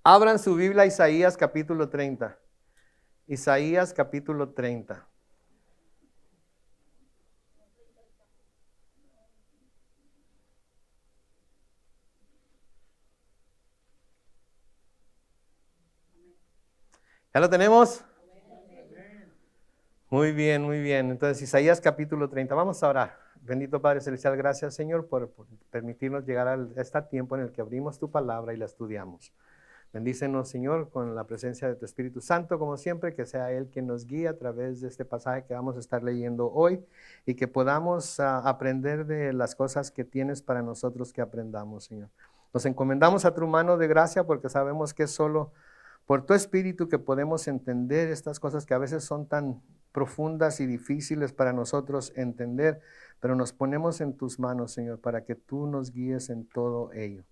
Abran su Biblia a Isaías capítulo 30. Isaías capítulo 30. ¿Ya lo tenemos? Muy bien, muy bien. Entonces, Isaías capítulo 30. Vamos a orar. Bendito Padre Celestial, gracias Señor por permitirnos llegar a este tiempo en el que abrimos tu palabra y la estudiamos. Bendícenos, Señor, con la presencia de tu Espíritu Santo, como siempre, que sea Él quien nos guíe a través de este pasaje que vamos a estar leyendo hoy y que podamos aprender de las cosas que tienes para nosotros que aprendamos, Señor. Nos encomendamos a tu mano de gracia porque sabemos que es solo por tu Espíritu que podemos entender estas cosas que a veces son tan profundas y difíciles para nosotros entender, pero nos ponemos en tus manos, Señor, para que tú nos guíes en todo ello.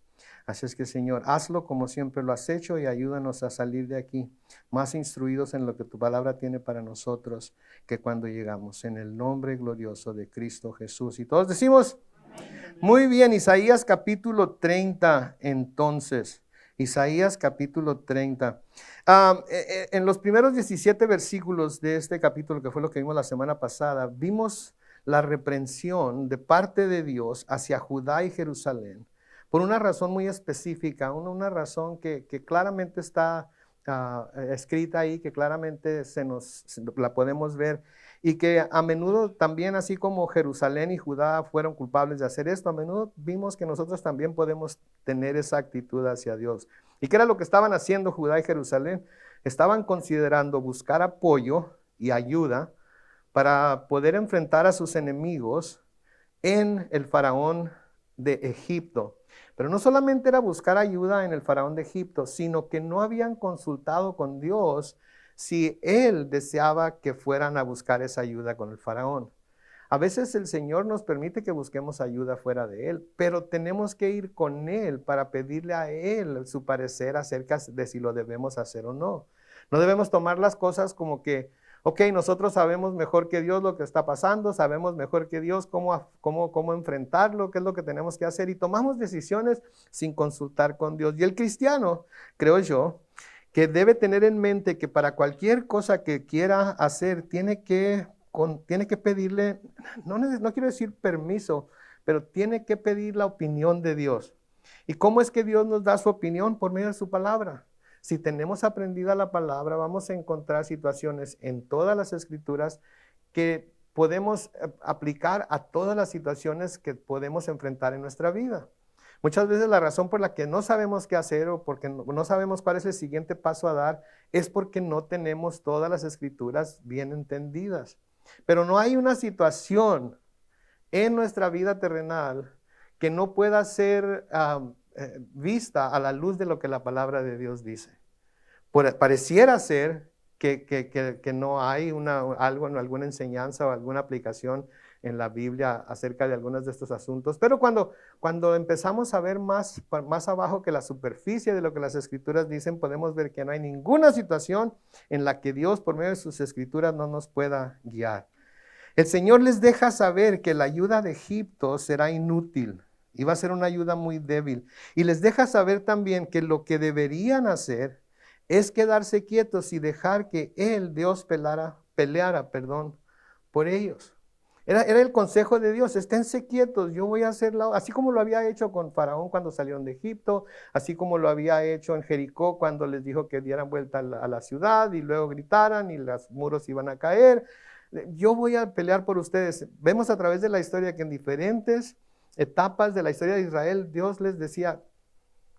Así es que, Señor, hazlo como siempre lo has hecho y ayúdanos a salir de aquí más instruidos en lo que tu palabra tiene para nosotros que cuando llegamos. En el nombre glorioso de Cristo Jesús. Y todos decimos, muy bien, Isaías capítulo 30, entonces. Isaías capítulo 30. En los primeros 17 versículos de este capítulo, que fue lo que vimos la semana pasada, vimos la reprensión de parte de Dios hacia Judá y Jerusalén por una razón muy específica, una razón que claramente está escrita ahí, que claramente la podemos ver, y que a menudo también, así como Jerusalén y Judá fueron culpables de hacer esto, a menudo vimos que nosotros también podemos tener esa actitud hacia Dios. ¿Y qué era lo que estaban haciendo Judá y Jerusalén? Estaban considerando buscar apoyo y ayuda para poder enfrentar a sus enemigos en el faraón de Egipto. Pero no solamente era buscar ayuda en el faraón de Egipto, sino que no habían consultado con Dios si él deseaba que fueran a buscar esa ayuda con el faraón. A veces el Señor nos permite que busquemos ayuda fuera de Él, pero tenemos que ir con Él para pedirle a Él su parecer acerca de si lo debemos hacer o no. No debemos tomar las cosas como que, ok, nosotros sabemos mejor que Dios lo que está pasando, sabemos mejor que Dios cómo enfrentarlo, qué es lo que tenemos que hacer y tomamos decisiones sin consultar con Dios. Y el cristiano, creo yo, que debe tener en mente que para cualquier cosa que quiera hacer tiene que pedirle, no quiero decir permiso, pero tiene que pedir la opinión de Dios. ¿Y cómo es que Dios nos da su opinión? Por medio de su palabra. Si tenemos aprendida la palabra, vamos a encontrar situaciones en todas las escrituras que podemos aplicar a todas las situaciones que podemos enfrentar en nuestra vida. Muchas veces la razón por la que no sabemos qué hacer o porque no sabemos cuál es el siguiente paso a dar es porque no tenemos todas las escrituras bien entendidas. Pero no hay una situación en nuestra vida terrenal que no pueda ser vista a la luz de lo que la palabra de Dios dice. Pareciera ser que no hay alguna enseñanza o alguna aplicación en la Biblia acerca de algunos de estos asuntos, pero cuando empezamos a ver más abajo que la superficie de lo que las escrituras dicen, podemos ver que no hay ninguna situación en la que Dios por medio de sus escrituras no nos pueda guiar. El Señor les deja saber que la ayuda de Egipto será inútil y va a ser una ayuda muy débil. Y les deja saber también que lo que deberían hacer es quedarse quietos y dejar que Dios peleara por ellos. Era el consejo de Dios, esténse quietos, yo voy a hacerlo, así como lo había hecho con Faraón cuando salieron de Egipto, así como lo había hecho en Jericó cuando les dijo que dieran vuelta a la ciudad y luego gritaran y los muros iban a caer. Yo voy a pelear por ustedes. Vemos a través de la historia que en diferentes etapas de la historia de Israel, Dios les decía,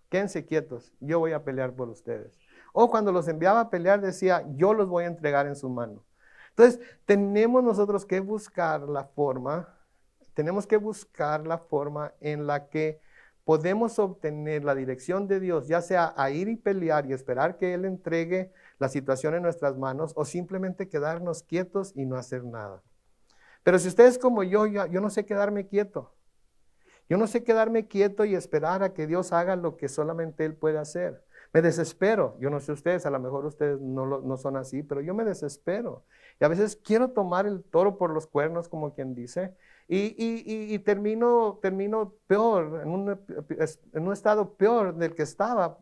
quédense quietos, yo voy a pelear por ustedes. O cuando los enviaba a pelear decía, yo los voy a entregar en su mano. Entonces, tenemos nosotros que buscar la forma en la que podemos obtener la dirección de Dios, ya sea a ir y pelear y esperar que Él entregue la situación en nuestras manos o simplemente quedarnos quietos y no hacer nada. Pero si ustedes como yo no sé quedarme quieto. Yo no sé quedarme quieto y esperar a que Dios haga lo que solamente Él puede hacer. Me desespero. Yo no sé ustedes, a lo mejor ustedes no son así, pero yo me desespero. Y a veces quiero tomar el toro por los cuernos, como quien dice, y termino peor, en un estado peor del que estaba,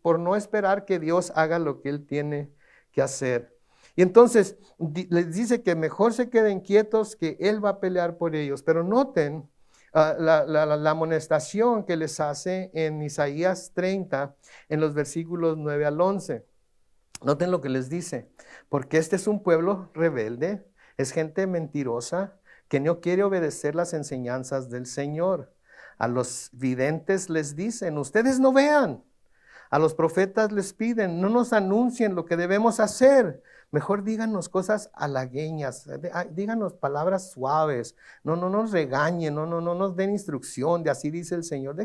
por no esperar que Dios haga lo que Él tiene que hacer. Y entonces les dice que mejor se queden quietos, que Él va a pelear por ellos. Pero noten la amonestación que les hace en Isaías 30, en los versículos 9 al 11. Noten lo que les dice, porque este es un pueblo rebelde, es gente mentirosa, que no quiere obedecer las enseñanzas del Señor. A los videntes les dicen, ustedes no vean. A los profetas les piden, no nos anuncien lo que debemos hacer. Mejor díganos cosas halagüeñas, díganos palabras suaves, no nos regañen, no nos den instrucción, de así dice el Señor.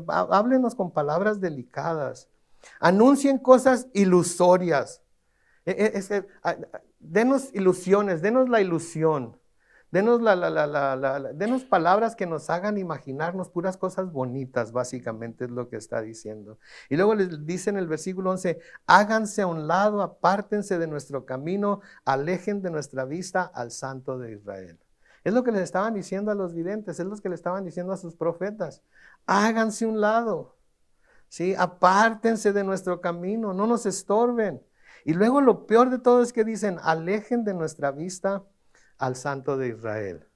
Háblenos con palabras delicadas. Anuncien cosas ilusorias. Denos ilusiones, denos la ilusión. Denos, denos palabras que nos hagan imaginarnos puras cosas bonitas, básicamente es lo que está diciendo. Y luego les dice en el versículo 11, háganse a un lado, apártense de nuestro camino, alejen de nuestra vista al Santo de Israel. Es lo que les estaban diciendo a los videntes, es lo que le estaban diciendo a sus profetas. Háganse a un lado, ¿sí? Apártense de nuestro camino, no nos estorben. Y luego lo peor de todo es que dicen, alejen de nuestra vista al Santo de Israel.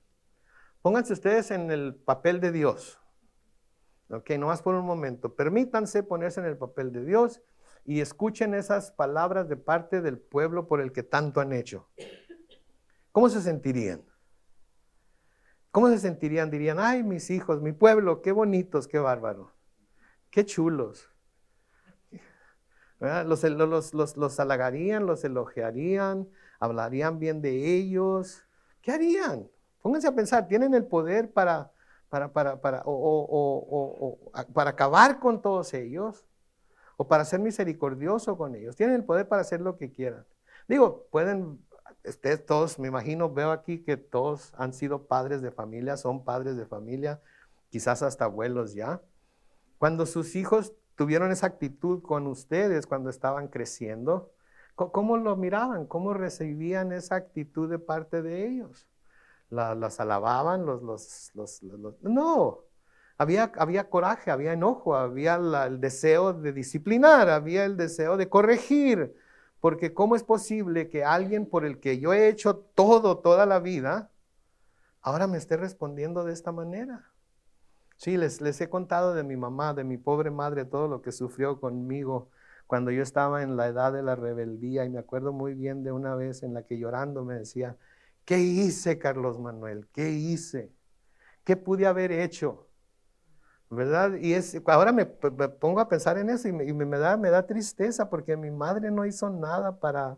Pónganse ustedes en el papel de Dios. Ok, nomás por un momento. Permítanse ponerse en el papel de Dios y escuchen esas palabras de parte del pueblo por el que tanto han hecho. ¿Cómo se sentirían? ¿Cómo se sentirían? Dirían, ay, mis hijos, mi pueblo, qué bonitos, qué bárbaro, qué chulos. Los halagarían, los elogiarían, hablarían bien de ellos. ¿Qué harían? Pónganse a pensar, tienen el poder para acabar con todos ellos o para ser misericordioso con ellos. Tienen el poder para hacer lo que quieran. Digo, pueden, ustedes todos, me imagino, veo aquí que todos han sido padres de familia, son padres de familia, quizás hasta abuelos ya. Cuando sus hijos tuvieron esa actitud con ustedes cuando estaban creciendo, ¿cómo lo miraban? ¿Cómo recibían esa actitud de parte de ellos? ¿Las alababan? No, había coraje, había enojo, había el deseo de disciplinar, había el deseo de corregir, porque ¿cómo es posible que alguien por el que yo he hecho toda la vida, ahora me esté respondiendo de esta manera? Sí, les he contado de mi mamá, de mi pobre madre, todo lo que sufrió conmigo cuando yo estaba en la edad de la rebeldía, y me acuerdo muy bien de una vez en la que llorando me decía, ¿qué hice, Carlos Manuel? ¿Qué hice? ¿Qué pude haber hecho? ¿Verdad? Y ahora me pongo a pensar en eso y me da tristeza porque mi madre no hizo nada para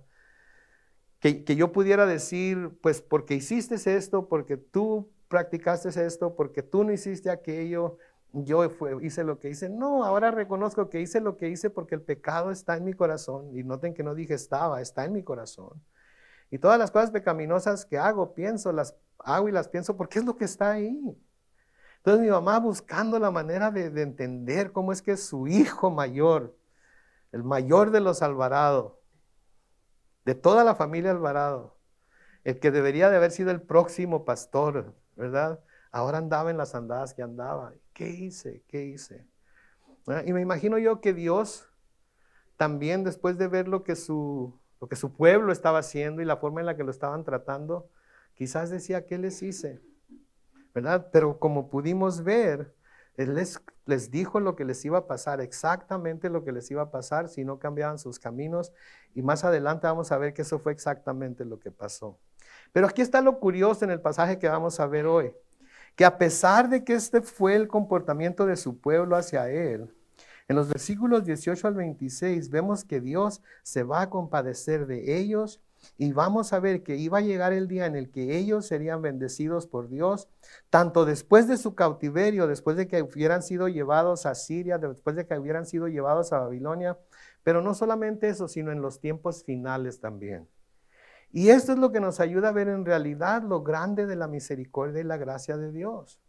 que yo pudiera decir, pues porque hiciste esto, porque tú practicaste esto, porque tú no hiciste aquello, hice lo que hice. No, ahora reconozco que hice lo que hice porque el pecado está en mi corazón. Y noten que no dije estaba, está en mi corazón. Y todas las cosas pecaminosas que hago, las hago y las pienso porque es lo que está ahí. Entonces mi mamá buscando la manera de entender cómo es que su hijo mayor, el mayor de los Alvarado, de toda la familia Alvarado, el que debería de haber sido el próximo pastor, ¿verdad? Ahora andaba en las andadas que andaba. ¿Qué hice? ¿Qué hice? ¿Verdad? Y me imagino yo que Dios también, después de ver lo que su pueblo estaba haciendo y la forma en la que lo estaban tratando, quizás decía, ¿qué les hice? ¿Verdad? Pero como pudimos ver, Él les dijo lo que les iba a pasar, exactamente lo que les iba a pasar si no cambiaban sus caminos. Y más adelante vamos a ver que eso fue exactamente lo que pasó. Pero aquí está lo curioso en el pasaje que vamos a ver hoy, que a pesar de que este fue el comportamiento de su pueblo hacia Él, en los versículos 18 al 26 vemos que Dios se va a compadecer de ellos y vamos a ver que iba a llegar el día en el que ellos serían bendecidos por Dios, tanto después de su cautiverio, después de que hubieran sido llevados a Siria, después de que hubieran sido llevados a Babilonia, pero no solamente eso, sino en los tiempos finales también. Y esto es lo que nos ayuda a ver en realidad lo grande de la misericordia y la gracia de Dios.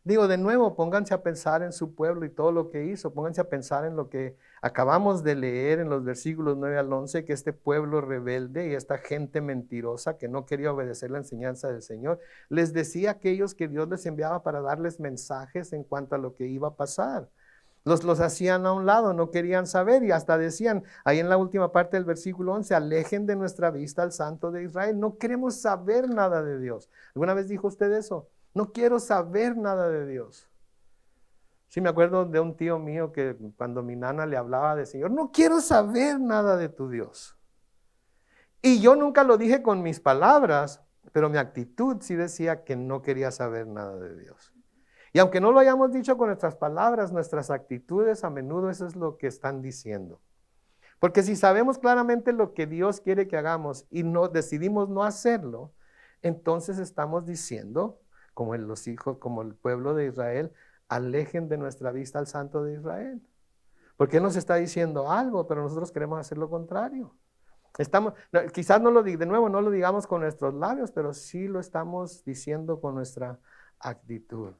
Digo, de nuevo, pónganse a pensar en su pueblo y todo lo que hizo. Pónganse a pensar en lo que acabamos de leer en los versículos 9 al 11, que este pueblo rebelde y esta gente mentirosa que no quería obedecer la enseñanza del Señor, les decía a aquellos que Dios les enviaba para darles mensajes en cuanto a lo que iba a pasar. Los hacían a un lado, no querían saber y hasta decían, ahí en la última parte del versículo 11, alejen de nuestra vista al Santo de Israel. No queremos saber nada de Dios. ¿Alguna vez dijo usted eso? No quiero saber nada de Dios. Sí, me acuerdo de un tío mío que cuando mi nana le hablaba del Señor, no quiero saber nada de tu Dios. Y yo nunca lo dije con mis palabras, pero mi actitud sí decía que no quería saber nada de Dios. Y aunque no lo hayamos dicho con nuestras palabras, nuestras actitudes a menudo eso es lo que están diciendo. Porque si sabemos claramente lo que Dios quiere que hagamos y no decidimos no hacerlo, entonces estamos diciendo, como los hijos, como el pueblo de Israel, alejen de nuestra vista al Santo de Israel. Porque Él nos está diciendo algo, pero nosotros queremos hacer lo contrario. Quizás de nuevo no lo digamos con nuestros labios, pero sí lo estamos diciendo con nuestra actitud.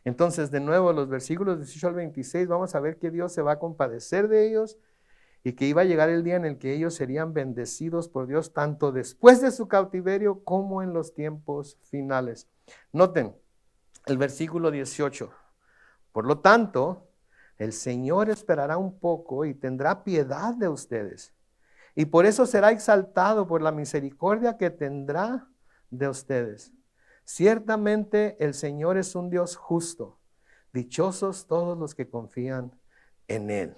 Entonces, de nuevo, los versículos 18 al 26, vamos a ver que Dios se va a compadecer de ellos y que iba a llegar el día en el que ellos serían bendecidos por Dios, tanto después de su cautiverio como en los tiempos finales. Noten el versículo 18. Por lo tanto, el Señor esperará un poco y tendrá piedad de ustedes. Y por eso será exaltado por la misericordia que tendrá de ustedes. Ciertamente el Señor es un Dios justo. Dichosos todos los que confían en Él.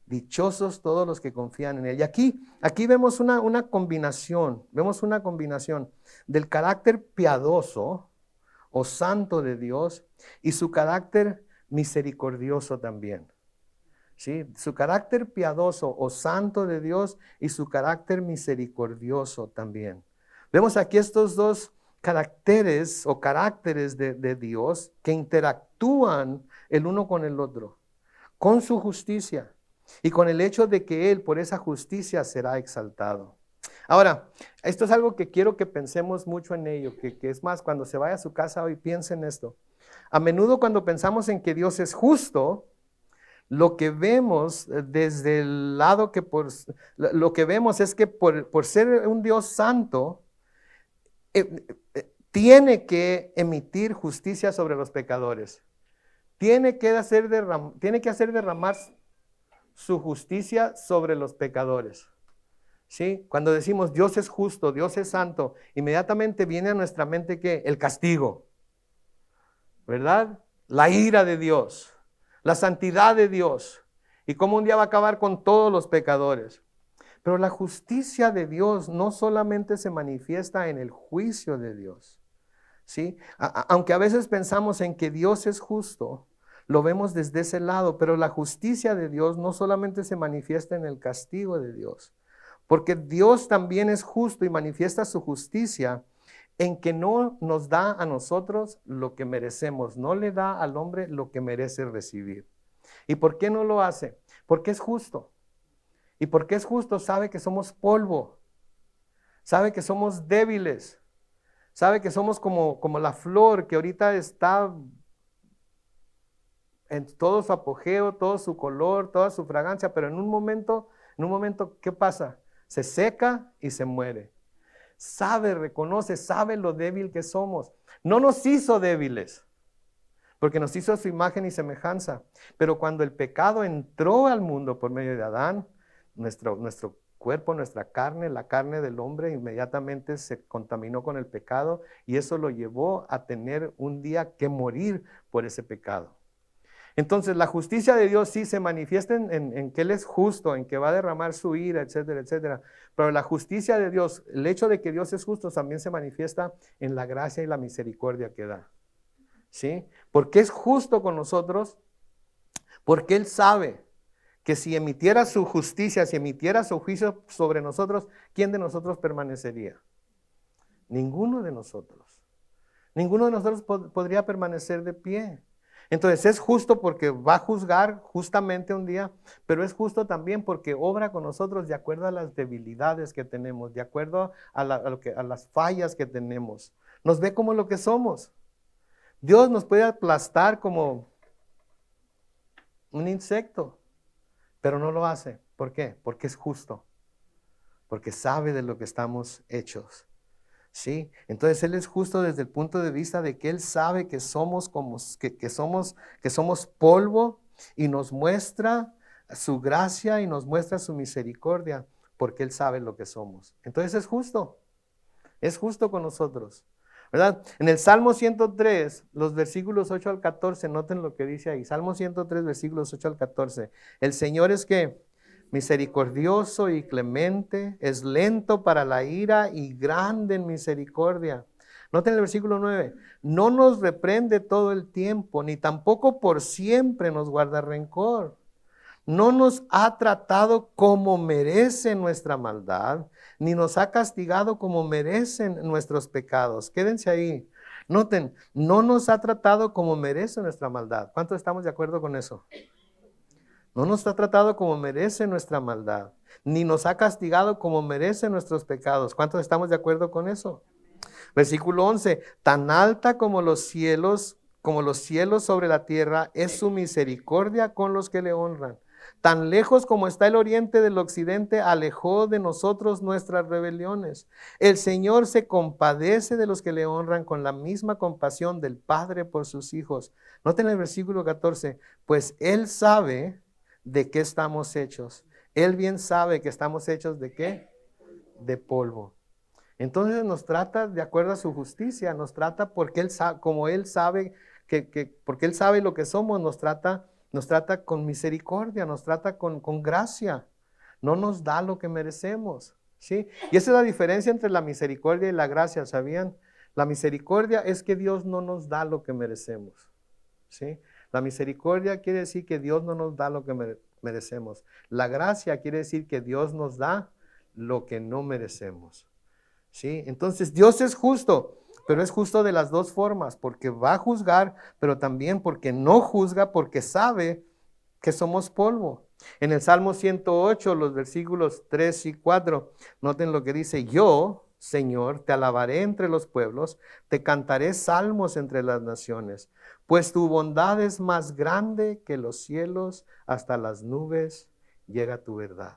Dichosos todos los que confían en Él. Y aquí vemos una combinación del carácter piadoso o santo de Dios y su carácter misericordioso también. ¿Sí? Su carácter piadoso o santo de Dios y su carácter misericordioso también. Vemos aquí estos dos caracteres o caracteres de Dios que interactúan el uno con el otro, con su justicia y con el hecho de que Él por esa justicia será exaltado. Ahora, esto es algo que quiero que pensemos mucho en ello, que es más, cuando se vaya a su casa hoy, piensen en esto. A menudo cuando pensamos en que Dios es justo, lo que vemos desde el lado lo que vemos es que por ser un Dios santo, tiene que emitir justicia sobre los pecadores. Tiene que hacer derramar su justicia sobre los pecadores. ¿Sí? Cuando decimos Dios es justo, Dios es santo, inmediatamente viene a nuestra mente que el castigo, ¿verdad? La ira de Dios, la santidad de Dios y cómo un día va a acabar con todos los pecadores. Pero la justicia de Dios no solamente se manifiesta en el juicio de Dios, ¿sí? Aunque a veces pensamos en que Dios es justo, lo vemos desde ese lado, pero la justicia de Dios no solamente se manifiesta en el castigo de Dios, porque Dios también es justo y manifiesta su justicia en que no nos da a nosotros lo que merecemos, no le da al hombre lo que merece recibir. ¿Y por qué no lo hace? Porque es justo. ¿Y porque es justo? Sabe que somos polvo, sabe que somos débiles, sabe que somos como la flor que ahorita está en todo su apogeo, todo su color, toda su fragancia, pero en un momento, ¿qué pasa? Se seca y se muere. Reconoce, sabe lo débil que somos. No nos hizo débiles, porque nos hizo a su imagen y semejanza. Pero cuando el pecado entró al mundo por medio de Adán, nuestro cuerpo, nuestra carne, la carne del hombre inmediatamente se contaminó con el pecado y eso lo llevó a tener un día que morir por ese pecado. Entonces la justicia de Dios sí se manifiesta en que Él es justo, en que va a derramar su ira, etcétera, etcétera. Pero la justicia de Dios, el hecho de que Dios es justo también se manifiesta en la gracia y la misericordia que da. ¿Sí? Porque es justo con nosotros, porque Él sabe que si emitiera su justicia, si emitiera su juicio sobre nosotros, ¿quién de nosotros permanecería? Ninguno de nosotros. Ninguno de nosotros podría permanecer de pie. Entonces es justo porque va a juzgar justamente un día, pero es justo también porque obra con nosotros de acuerdo a las debilidades que tenemos, de acuerdo a las fallas que tenemos. Nos ve como lo que somos. Dios nos puede aplastar como un insecto, pero no lo hace. ¿Por qué? Porque es justo, porque sabe de lo que estamos hechos. ¿Sí? Entonces Él es justo desde el punto de vista de que Él sabe que somos polvo y nos muestra su gracia y nos muestra su misericordia, porque Él sabe lo que somos. Entonces es justo con nosotros, ¿verdad? En el Salmo 103, los versículos 8 al 14, noten lo que dice ahí. Salmo 103, versículos 8 al 14. El Señor es que misericordioso y clemente, es lento para la ira y grande en misericordia. Noten el versículo 9. No nos reprende todo el tiempo, ni tampoco por siempre nos guarda rencor. No nos ha tratado como merece nuestra maldad, ni nos ha castigado como merecen nuestros pecados. Quédense ahí. Noten, no nos ha tratado como merece nuestra maldad. ¿Cuántos estamos de acuerdo con eso? No nos ha tratado como merece nuestra maldad, ni nos ha castigado como merecen nuestros pecados. ¿Cuántos estamos de acuerdo con eso? Versículo 11, tan alta como los cielos sobre la tierra, es su misericordia con los que le honran. Tan lejos como está el oriente del occidente, alejó de nosotros nuestras rebeliones. El Señor se compadece de los que le honran con la misma compasión del Padre por sus hijos. Noten el versículo 14, pues Él sabe de qué estamos hechos. Él bien sabe que estamos hechos ¿de qué? De polvo. Entonces nos trata de acuerdo a su justicia, nos trata porque Él sabe, como Él sabe porque Él sabe lo que somos, nos trata con misericordia, nos trata con gracia, no nos da lo que merecemos, ¿sí? Y esa es la diferencia entre la misericordia y la gracia, ¿sabían? La misericordia es que Dios no nos da lo que merecemos, ¿sí? La misericordia quiere decir que Dios no nos da lo que merecemos. La gracia quiere decir que Dios nos da lo que no merecemos, ¿sí? Entonces Dios es justo, pero es justo de las dos formas, porque va a juzgar, pero también porque no juzga, porque sabe que somos polvo. En el Salmo 108, los versículos 3 y 4, noten lo que dice: yo, Señor, te alabaré entre los pueblos, te cantaré salmos entre las naciones, pues tu bondad es más grande que los cielos, hasta las nubes llega tu verdad.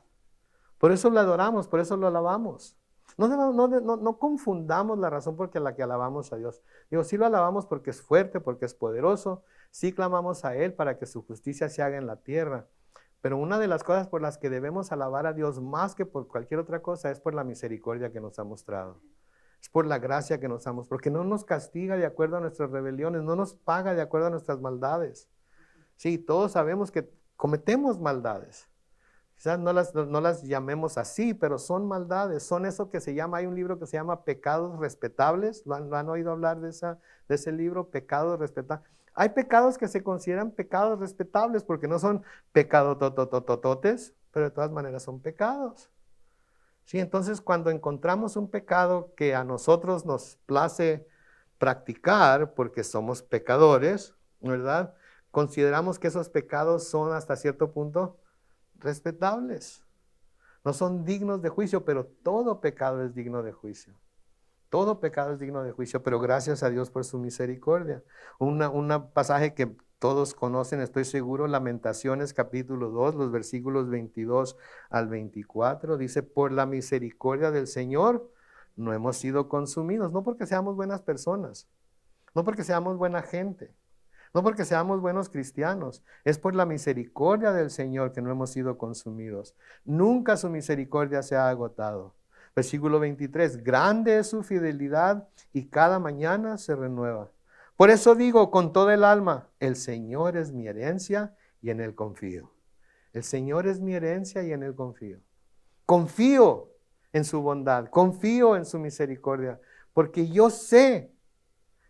Por eso lo adoramos, por eso lo alabamos. No confundamos la razón por la que alabamos a Dios. Digo, sí lo alabamos porque es fuerte, porque es poderoso, sí clamamos a Él para que su justicia se haga en la tierra. Pero una de las cosas por las que debemos alabar a Dios más que por cualquier otra cosa es por la misericordia que nos ha mostrado. Es por la gracia que nos ha mostrado, porque no nos castiga de acuerdo a nuestras rebeliones, no nos paga de acuerdo a nuestras maldades. Sí, todos sabemos que cometemos maldades. Quizás no las llamemos así, pero son maldades, son eso que se llama, hay un libro que se llama Pecados Respetables. ¿Lo han oído hablar de ese libro, Pecados Respetables? Hay pecados que se consideran pecados respetables porque no son pecados tototototes, pero de todas maneras son pecados. Sí, entonces cuando encontramos un pecado que a nosotros nos place practicar porque somos pecadores, ¿verdad? Consideramos que esos pecados son hasta cierto punto respetables. No son dignos de juicio, pero todo pecado es digno de juicio. Todo pecado es digno de juicio, pero gracias a Dios por su misericordia. Un pasaje que todos conocen, estoy seguro, Lamentaciones capítulo 2, los versículos 22 al 24, dice: por la misericordia del Señor no hemos sido consumidos, no porque seamos buenas personas, no porque seamos buena gente, no porque seamos buenos cristianos, es por la misericordia del Señor que no hemos sido consumidos. Nunca su misericordia se ha agotado. Versículo 23, grande es su fidelidad y cada mañana se renueva. Por eso digo con todo el alma, el Señor es mi herencia y en Él confío. El Señor es mi herencia y en Él confío. Confío en su bondad, confío en su misericordia, porque yo sé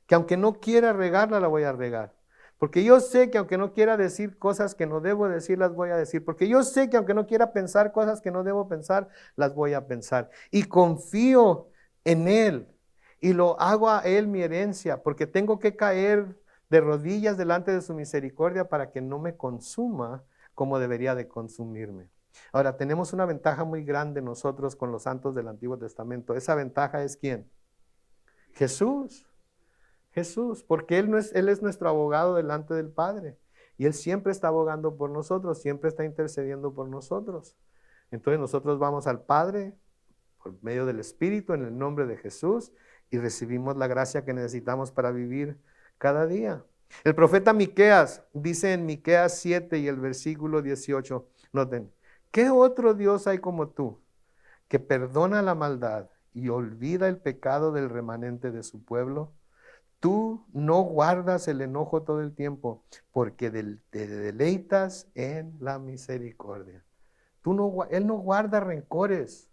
que aunque no quiera regarla, la voy a regar. Porque yo sé que aunque no quiera decir cosas que no debo decir, las voy a decir. Porque yo sé que aunque no quiera pensar cosas que no debo pensar, las voy a pensar. Y confío en Él. Y lo hago a Él mi herencia. Porque tengo que caer de rodillas delante de su misericordia para que no me consuma como debería de consumirme. Ahora, tenemos una ventaja muy grande nosotros con los santos del Antiguo Testamento. Esa ventaja es ¿quién? Jesús. Jesús, porque Él es nuestro abogado delante del Padre. Y Él siempre está abogando por nosotros, siempre está intercediendo por nosotros. Entonces nosotros vamos al Padre por medio del Espíritu en el nombre de Jesús y recibimos la gracia que necesitamos para vivir cada día. El profeta Miqueas dice en Miqueas 7 y el versículo 18, noten, ¿qué otro Dios hay como tú, que perdona la maldad y olvida el pecado del remanente de su pueblo? Tú no guardas el enojo todo el tiempo, porque te deleitas en la misericordia. Él no guarda rencores.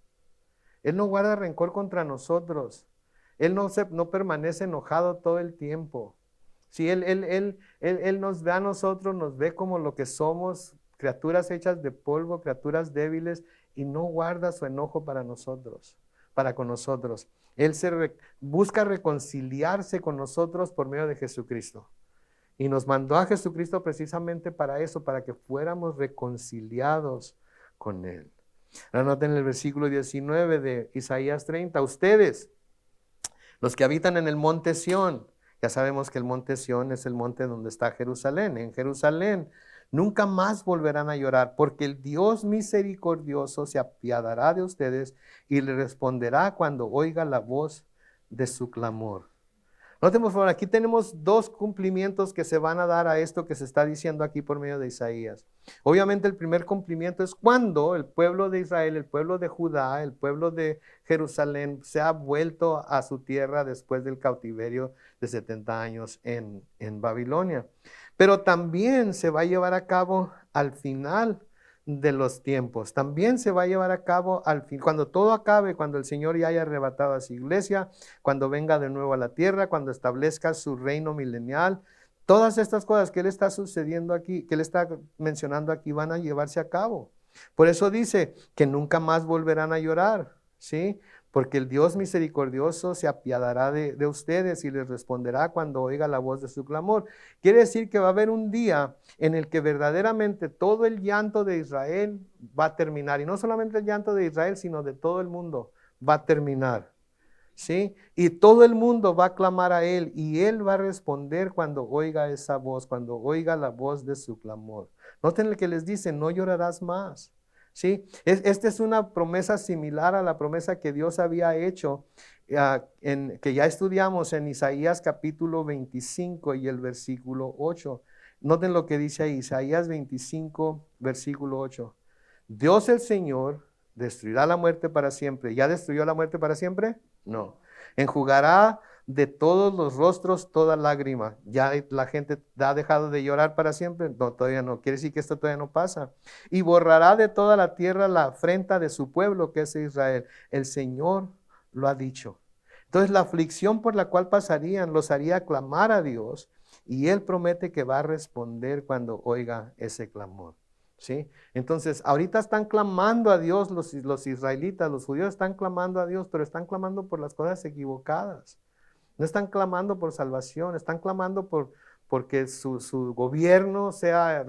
Él no guarda rencor contra nosotros. Él no permanece enojado todo el tiempo. Si él nos ve a nosotros, nos ve como lo que somos, criaturas hechas de polvo, criaturas débiles, y no guarda su enojo para nosotros, para con nosotros. Él busca reconciliarse con nosotros por medio de Jesucristo. Y nos mandó a Jesucristo precisamente para eso, para que fuéramos reconciliados con Él. Anoten el versículo 19 de Isaías 30. Ustedes, los que habitan en el monte Sión, ya sabemos que el monte Sión es el monte donde está Jerusalén. En Jerusalén nunca más volverán a llorar, porque el Dios misericordioso se apiadará de ustedes y le responderá cuando oiga la voz de su clamor. Noten por favor, aquí tenemos dos cumplimientos que se van a dar a esto que se está diciendo aquí por medio de Isaías. Obviamente el primer cumplimiento es cuando el pueblo de Israel, el pueblo de Judá, el pueblo de Jerusalén se ha vuelto a su tierra después del cautiverio de 70 años en Babilonia. Pero también se va a llevar a cabo al final de los tiempos. También se va a llevar a cabo al fin, cuando todo acabe, cuando el Señor ya haya arrebatado a su iglesia, cuando venga de nuevo a la tierra, cuando establezca su reino milenial. Todas estas cosas que Él está sucediendo aquí, que Él está mencionando aquí, van a llevarse a cabo. Por eso dice que nunca más volverán a llorar, ¿sí? Porque el Dios misericordioso se apiadará de ustedes y les responderá cuando oiga la voz de su clamor. Quiere decir que va a haber un día en el que verdaderamente todo el llanto de Israel va a terminar. Y no solamente el llanto de Israel, sino de todo el mundo va a terminar. ¿Sí? Y todo el mundo va a clamar a Él y Él va a responder cuando oiga esa voz, cuando oiga la voz de su clamor. Noten el que les dice, no llorarás más. ¿Sí? Esta es una promesa similar a la promesa que Dios había hecho, que ya estudiamos en Isaías capítulo 25 y el versículo 8. Noten lo que dice ahí, Isaías 25, versículo 8. Dios el Señor destruirá la muerte para siempre. ¿Ya destruyó la muerte para siempre? No. Enjugará de todos los rostros toda lágrima. ¿Ya la gente ha dejado de llorar para siempre? No, todavía no. Quiere decir que esto todavía no pasa. Y borrará de toda la tierra la afrenta de su pueblo, que es Israel. El Señor lo ha dicho. Entonces la aflicción por la cual pasarían los haría clamar a Dios, y Él promete que va a responder cuando oiga ese clamor. ¿Sí? Entonces, ahorita están clamando a Dios los israelitas, los judíos están clamando a Dios, pero están clamando por las cosas equivocadas. No están clamando por salvación, están clamando porque su gobierno sea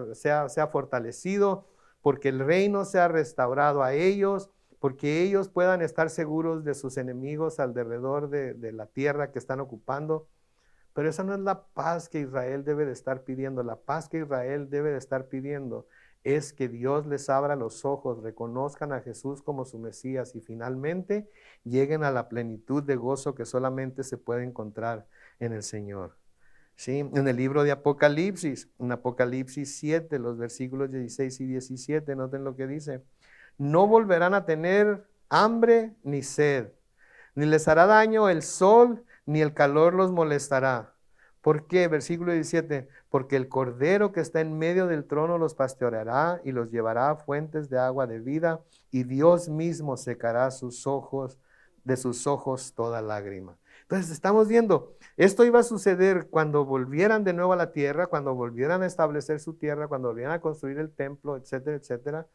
fortalecido, porque el reino sea restaurado a ellos, porque ellos puedan estar seguros de sus enemigos alrededor de la tierra que están ocupando. Pero esa no es la paz que Israel debe de estar pidiendo. La paz que Israel debe de estar pidiendo es que Dios les abra los ojos, reconozcan a Jesús como su Mesías y finalmente lleguen a la plenitud de gozo que solamente se puede encontrar en el Señor. ¿Sí? En el libro de Apocalipsis, en Apocalipsis 7, los versículos 16 y 17, noten lo que dice. No volverán a tener hambre ni sed, ni les hará daño el sol, ni el calor los molestará. ¿Por qué? Versículo 17, porque el Cordero que está en medio del trono los pastoreará y los llevará a fuentes de agua de vida, y Dios mismo secará de sus ojos toda lágrima. Entonces estamos viendo, esto iba a suceder cuando volvieran de nuevo a la tierra, cuando volvieran a establecer su tierra, cuando volvieran a construir el templo, etcétera, etcétera.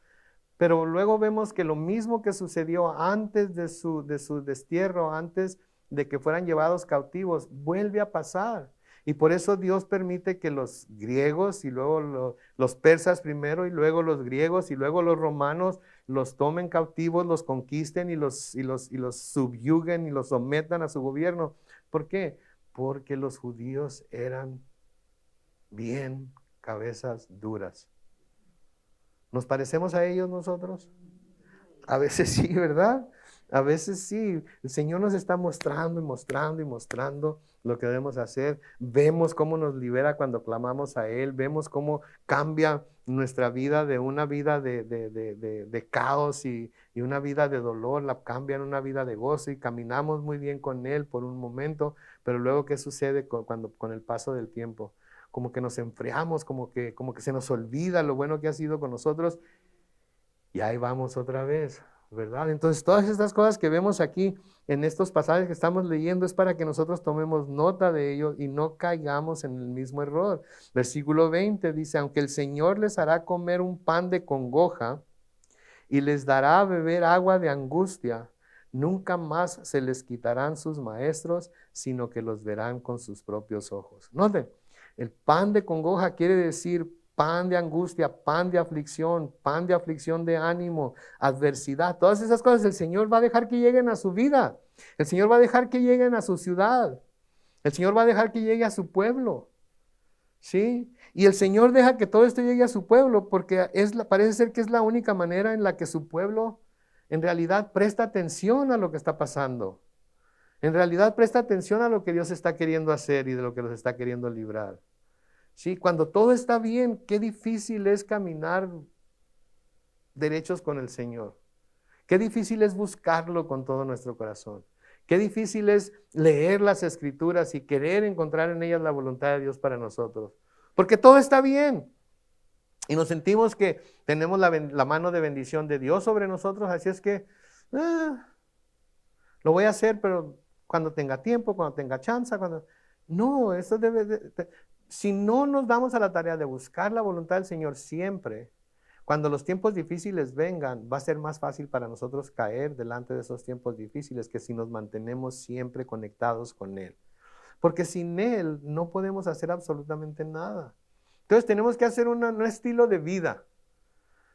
Pero luego vemos que lo mismo que sucedió antes de su destierro, antes de que fueran llevados cautivos, vuelve a pasar. Y por eso Dios permite que los griegos y luego los persas primero y luego los griegos y luego los romanos los tomen cautivos, los conquisten y los subyuguen y los sometan a su gobierno. ¿Por qué? Porque los judíos eran bien cabezas duras. ¿Nos parecemos a ellos nosotros? A veces sí, ¿verdad? A veces sí, el Señor nos está mostrando y mostrando y mostrando lo que debemos hacer. Vemos cómo nos libera cuando clamamos a Él. Vemos cómo cambia nuestra vida de una vida de caos y una vida de dolor, la cambia en una vida de gozo y caminamos muy bien con Él por un momento, pero luego ¿qué sucede con el paso del tiempo? Como que nos enfriamos, como que se nos olvida lo bueno que ha sido con nosotros y ahí vamos otra vez, ¿verdad? Entonces, todas estas cosas que vemos aquí en estos pasajes que estamos leyendo es para que nosotros tomemos nota de ello y no caigamos en el mismo error. Versículo 20 dice, aunque el Señor les hará comer un pan de congoja y les dará a beber agua de angustia, nunca más se les quitarán sus maestros, sino que los verán con sus propios ojos. Noten, el pan de congoja quiere decir pan de angustia, pan de aflicción de ánimo, adversidad. Todas esas cosas el Señor va a dejar que lleguen a su vida. El Señor va a dejar que lleguen a su ciudad. El Señor va a dejar que llegue a su pueblo. ¿Sí? Y el Señor deja que todo esto llegue a su pueblo porque parece ser que es la única manera en la que su pueblo en realidad presta atención a lo que está pasando. En realidad presta atención a lo que Dios está queriendo hacer y de lo que los está queriendo librar. Sí, cuando todo está bien, qué difícil es caminar derechos con el Señor. Qué difícil es buscarlo con todo nuestro corazón. Qué difícil es leer las Escrituras y querer encontrar en ellas la voluntad de Dios para nosotros. Porque todo está bien. Y nos sentimos que tenemos la mano de bendición de Dios sobre nosotros. Así es que lo voy a hacer, pero cuando tenga tiempo, cuando tenga chance. No, eso si no nos damos a la tarea de buscar la voluntad del Señor siempre, cuando los tiempos difíciles vengan, va a ser más fácil para nosotros caer delante de esos tiempos difíciles que si nos mantenemos siempre conectados con Él. Porque sin Él no podemos hacer absolutamente nada. Entonces tenemos que hacer un estilo de vida.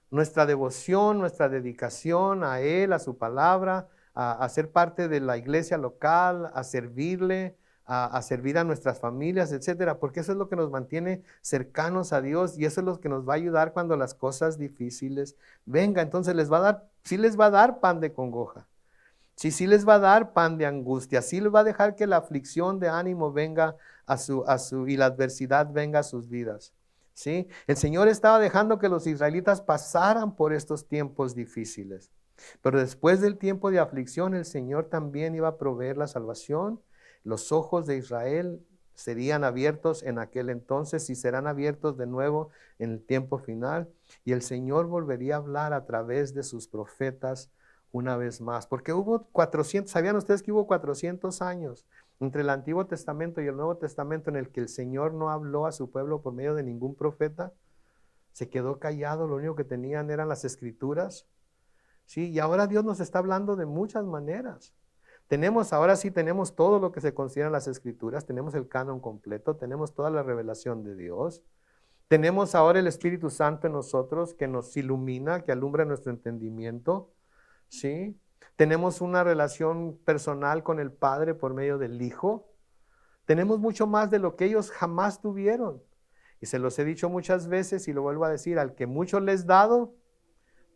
Nuestra devoción, nuestra dedicación a Él, a su palabra, a ser parte de la iglesia local, a servirle, a servir a nuestras familias, etcétera, porque eso es lo que nos mantiene cercanos a Dios y eso es lo que nos va a ayudar cuando las cosas difíciles vengan. Entonces sí les va a dar pan de congoja, sí les va a dar pan de angustia, sí les va a dejar que la aflicción de ánimo venga y la adversidad venga a sus vidas. ¿Sí? El Señor estaba dejando que los israelitas pasaran por estos tiempos difíciles, pero después del tiempo de aflicción el Señor también iba a proveer la salvación. Los ojos de Israel serían abiertos en aquel entonces y serán abiertos de nuevo en el tiempo final. Y el Señor volvería a hablar a través de sus profetas una vez más. Porque hubo 400, ¿sabían ustedes que hubo 400 años entre el Antiguo Testamento y el Nuevo Testamento en el que el Señor no habló a su pueblo por medio de ningún profeta? Se quedó callado, lo único que tenían eran las Escrituras. Sí, y ahora Dios nos está hablando de muchas maneras. Ahora sí tenemos todo lo que se considera en las Escrituras, tenemos el canon completo, tenemos toda la revelación de Dios. Tenemos ahora el Espíritu Santo en nosotros que nos ilumina, que alumbra nuestro entendimiento, ¿sí? Tenemos una relación personal con el Padre por medio del Hijo. Tenemos mucho más de lo que ellos jamás tuvieron. Y se los he dicho muchas veces y lo vuelvo a decir, al que mucho les dado,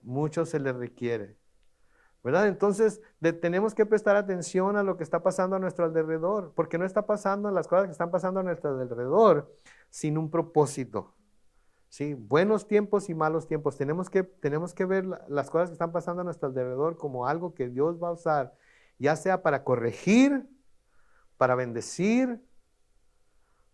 mucho se le requiere. ¿Verdad? Entonces tenemos que prestar atención a lo que está pasando a nuestro alrededor, porque no está pasando las cosas que están pasando a nuestro alrededor sin un propósito. ¿Sí? Buenos tiempos y malos tiempos. Tenemos que ver las cosas que están pasando a nuestro alrededor como algo que Dios va a usar, ya sea para corregir, para bendecir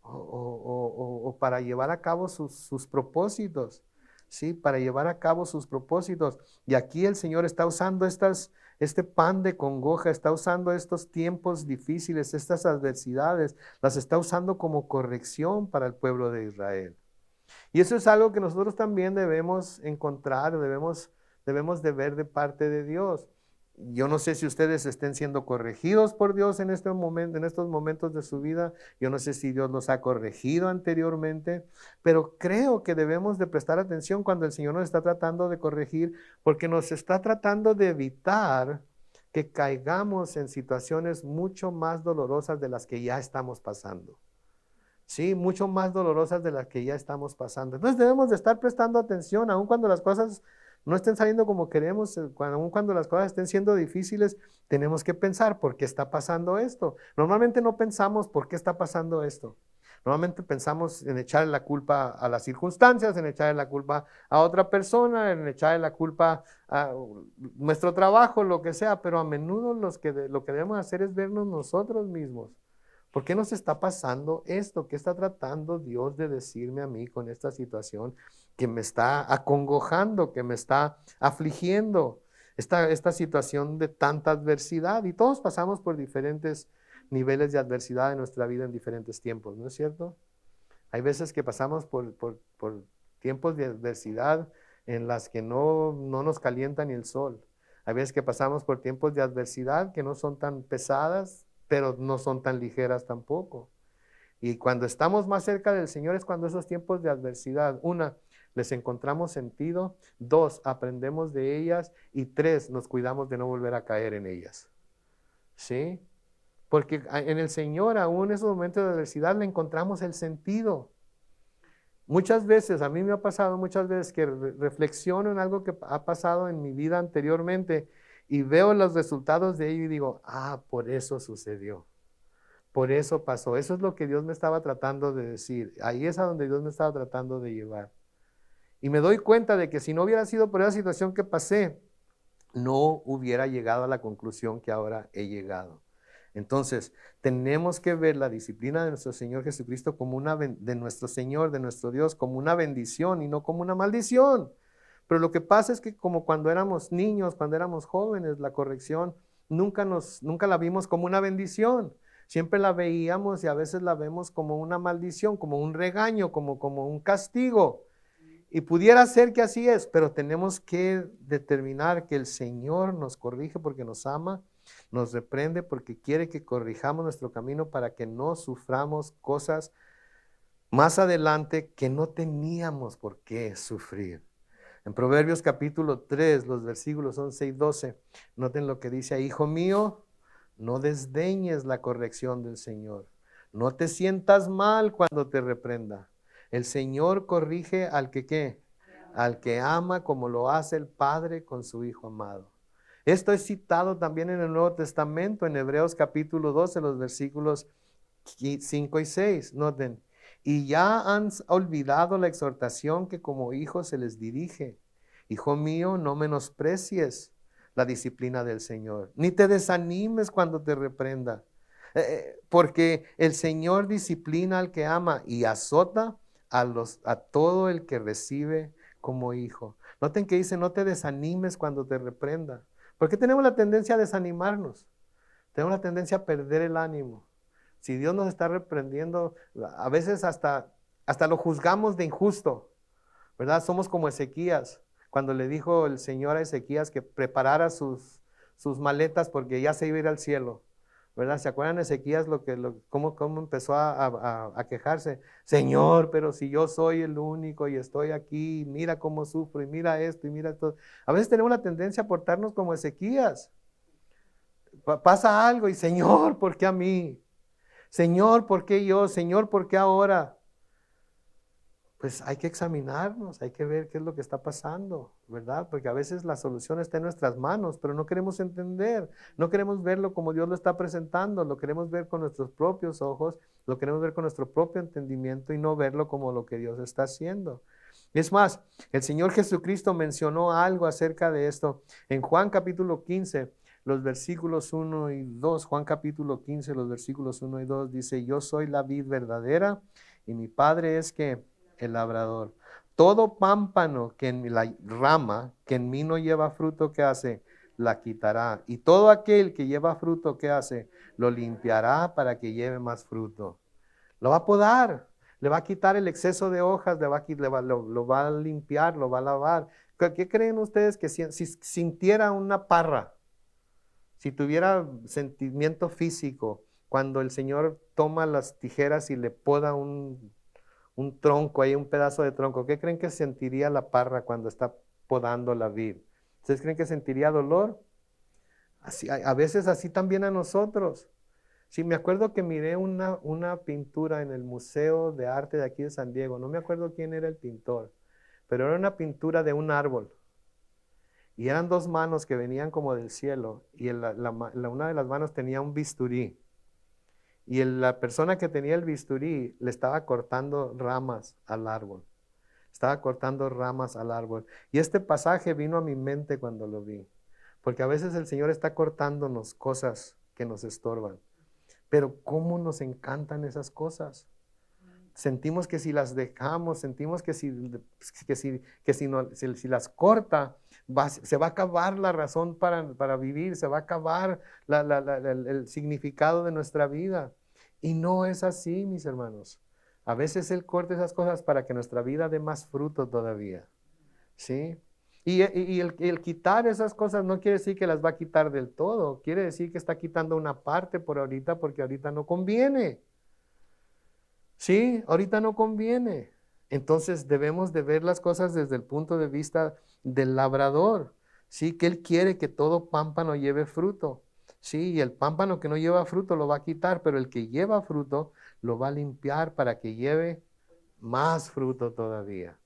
o para llevar a cabo sus propósitos. ¿Sí? Para llevar a cabo sus propósitos. Y aquí el Señor está usando este pan de congoja, está usando estos tiempos difíciles, estas adversidades, las está usando como corrección para el pueblo de Israel. Y eso es algo que nosotros también debemos encontrar, debemos de ver de parte de Dios. Yo no sé si ustedes estén siendo corregidos por Dios en estos momentos de su vida. Yo no sé si Dios los ha corregido anteriormente, pero creo que debemos de prestar atención cuando el Señor nos está tratando de corregir, porque nos está tratando de evitar que caigamos en situaciones mucho más dolorosas de las que ya estamos pasando. Sí, mucho más dolorosas de las que ya estamos pasando. Entonces debemos de estar prestando atención, aun cuando las cosas no estén saliendo como queremos, aun cuando las cosas estén siendo difíciles, tenemos que pensar por qué está pasando esto. Normalmente no pensamos por qué está pasando esto. Normalmente pensamos en echarle la culpa a las circunstancias, en echarle la culpa a otra persona, en echarle la culpa a nuestro trabajo, lo que sea, pero a menudo lo que debemos hacer es vernos nosotros mismos. ¿Por qué nos está pasando esto? ¿Qué está tratando Dios de decirme a mí con esta situación que me está acongojando, que me está afligiendo? Esta situación de tanta adversidad. Y todos pasamos por diferentes niveles de adversidad en nuestra vida en diferentes tiempos, ¿no es cierto? Hay veces que pasamos por tiempos de adversidad en las que no nos calienta ni el sol. Hay veces que pasamos por tiempos de adversidad que no son tan pesadas, pero no son tan ligeras tampoco. Y cuando estamos más cerca del Señor es cuando esos tiempos de adversidad, una, les encontramos sentido, dos, aprendemos de ellas y tres, nos cuidamos de no volver a caer en ellas. ¿Sí? Porque en el Señor, aún en esos momentos de adversidad, le encontramos el sentido. Muchas veces, a mí me ha pasado muchas veces que reflexiono en algo que ha pasado en mi vida anteriormente y veo los resultados de ello y digo, por eso sucedió. Por eso pasó. Eso es lo que Dios me estaba tratando de decir. Ahí es a donde Dios me estaba tratando de llevar. Y me doy cuenta de que si no hubiera sido por esa situación que pasé, no hubiera llegado a la conclusión que ahora he llegado. Entonces, tenemos que ver la disciplina de nuestro Señor Jesucristo como de nuestro Señor, de nuestro Dios, como una bendición y no como una maldición. Pero lo que pasa es que como cuando éramos niños, cuando éramos jóvenes, la corrección nunca la vimos como una bendición. Siempre la veíamos y a veces la vemos como una maldición, como un regaño, como un castigo. Y pudiera ser que así es, pero tenemos que determinar que el Señor nos corrige porque nos ama, nos reprende porque quiere que corrijamos nuestro camino para que no suframos cosas más adelante que no teníamos por qué sufrir. En Proverbios capítulo 3, los versículos 11 y 12, noten lo que dice ahí: hijo mío, no desdeñes la corrección del Señor. No te sientas mal cuando te reprenda. El Señor corrige al que ¿qué? Al que ama, como lo hace el Padre con su Hijo amado. Esto es citado también en el Nuevo Testamento, en Hebreos capítulo 12, los versículos 5 y 6. Noten, y ya han olvidado la exhortación que como hijos se les dirige. Hijo mío, no menosprecies la disciplina del Señor, ni te desanimes cuando te reprenda, porque el Señor disciplina al que ama y azota a todo el que recibe como hijo. Noten que dice, no te desanimes cuando te reprenda. ¿Por qué tenemos la tendencia a desanimarnos? Tenemos la tendencia a perder el ánimo. Si Dios nos está reprendiendo, a veces hasta lo juzgamos de injusto, ¿verdad? Somos como Ezequías, cuando le dijo el Señor a Ezequías que preparara sus maletas porque ya se iba a ir al cielo, ¿verdad? ¿Se acuerdan de Ezequías cómo empezó a quejarse? Señor, pero si yo soy el único y estoy aquí, mira cómo sufro y mira esto y mira esto. A veces tenemos la tendencia a portarnos como Ezequías. Pasa algo y Señor, ¿por qué a mí? Señor, ¿por qué yo? Señor, ¿por qué ahora? Pues hay que examinarnos, hay que ver qué es lo que está pasando, ¿verdad? Porque a veces la solución está en nuestras manos, pero no queremos entender, no queremos verlo como Dios lo está presentando, lo queremos ver con nuestros propios ojos, lo queremos ver con nuestro propio entendimiento y no verlo como lo que Dios está haciendo. Es más, el Señor Jesucristo mencionó algo acerca de esto en Juan capítulo 15, los versículos 1 y 2. Juan capítulo 15, los versículos 1 y 2 dice: yo soy la vid verdadera y mi Padre es que el labrador. Todo pámpano que en la rama que en mí no lleva fruto, ¿qué hace? La quitará. Y todo aquel que lleva fruto, ¿qué hace? Lo limpiará para que lleve más fruto. Lo va a podar, le va a quitar el exceso de hojas, lo va a limpiar, lo va a lavar. ¿Qué creen ustedes que si sintiera una parra, si tuviera sentimiento físico, cuando el Señor toma las tijeras y le poda un tronco, ahí un pedazo de tronco, ¿qué creen que sentiría la parra cuando está podando la vid? ¿Ustedes creen que sentiría dolor? Así, a veces así también a nosotros. Sí, me acuerdo que miré una pintura en el Museo de Arte de aquí de San Diego. No me acuerdo quién era el pintor, pero era una pintura de un árbol. Y eran dos manos que venían como del cielo, y una de las manos tenía un bisturí. Y la persona que tenía el bisturí le estaba cortando ramas al árbol. Estaba cortando ramas al árbol. Y este pasaje vino a mi mente cuando lo vi. Porque a veces el Señor está cortándonos cosas que nos estorban. Pero ¿cómo nos encantan esas cosas? Sentimos que si las dejamos, sentimos que si las corta, se va a acabar la razón para vivir, se va a acabar el significado de nuestra vida. Y no es así, mis hermanos. A veces Él corta esas cosas para que nuestra vida dé más fruto todavía. ¿Sí? Y el quitar esas cosas no quiere decir que las va a quitar del todo. Quiere decir que está quitando una parte por ahorita porque ahorita no conviene. Sí, ahorita no conviene. Entonces debemos de ver las cosas desde el punto de vista del labrador. Sí, que él quiere que todo pámpano lleve fruto. Sí, y el pámpano que no lleva fruto lo va a quitar, pero el que lleva fruto lo va a limpiar para que lleve más fruto todavía.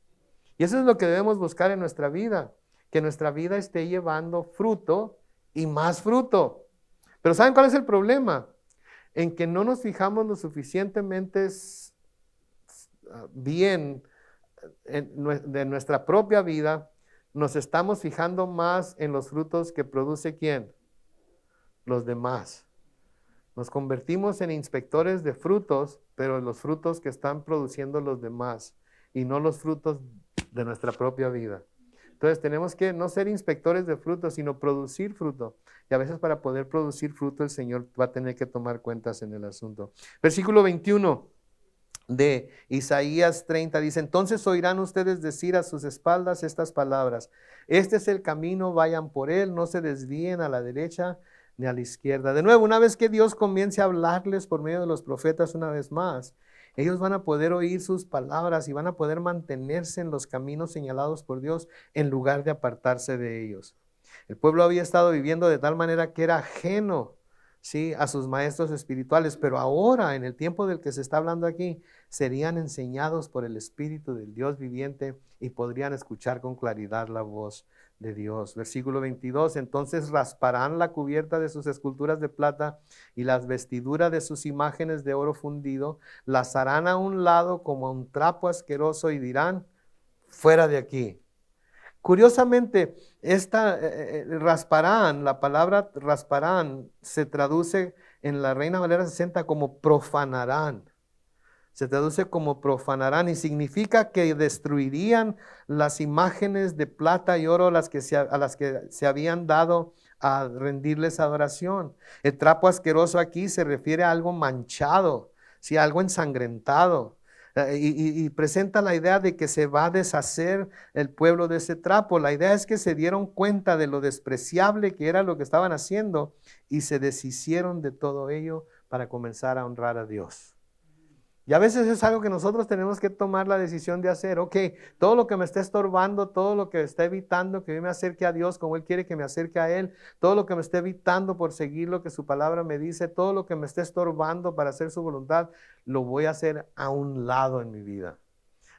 Y eso es lo que debemos buscar en nuestra vida, que nuestra vida esté llevando fruto y más fruto. Pero ¿saben cuál es el problema? En que no nos fijamos lo suficientemente bien de nuestra propia vida, nos estamos fijando más en los frutos que produce ¿quién? Los demás. Nos convertimos en inspectores de frutos, pero los frutos que están produciendo los demás y no los frutos de nuestra propia vida. Entonces tenemos que no ser inspectores de frutos, sino producir fruto. Y a veces para poder producir fruto el Señor va a tener que tomar cuentas en el asunto. Versículo 21 de Isaías 30 dice: entonces oirán ustedes decir a sus espaldas estas palabras: este es el camino, vayan por él, no se desvíen a la derecha ni a la izquierda. De nuevo, una vez que Dios comience a hablarles por medio de los profetas una vez más, ellos van a poder oír sus palabras y van a poder mantenerse en los caminos señalados por Dios en lugar de apartarse de ellos. El pueblo había estado viviendo de tal manera que era ajeno, ¿sí?, a sus maestros espirituales, pero ahora, en el tiempo del que se está hablando aquí, serían enseñados por el Espíritu del Dios viviente y podrían escuchar con claridad la voz de Dios. Versículo 22, entonces rasparán la cubierta de sus esculturas de plata y las vestiduras de sus imágenes de oro fundido, las harán a un lado como a un trapo asqueroso y dirán: fuera de aquí. Curiosamente, rasparán, la palabra rasparán se traduce en la Reina Valera 60 como profanarán. Se traduce como profanarán y significa que destruirían las imágenes de plata y oro a las que se habían dado a rendirles adoración. El trapo asqueroso aquí se refiere a algo manchado, ¿sí?, algo ensangrentado. Y presenta la idea de que se va a deshacer el pueblo de ese trapo. La idea es que se dieron cuenta de lo despreciable que era lo que estaban haciendo y se deshicieron de todo ello para comenzar a honrar a Dios. Y a veces es algo que nosotros tenemos que tomar la decisión de hacer. Ok, todo lo que me está estorbando, todo lo que está evitando que yo me acerque a Dios como Él quiere que me acerque a Él, todo lo que me está evitando por seguir lo que su palabra me dice, todo lo que me está estorbando para hacer su voluntad, lo voy a hacer a un lado en mi vida.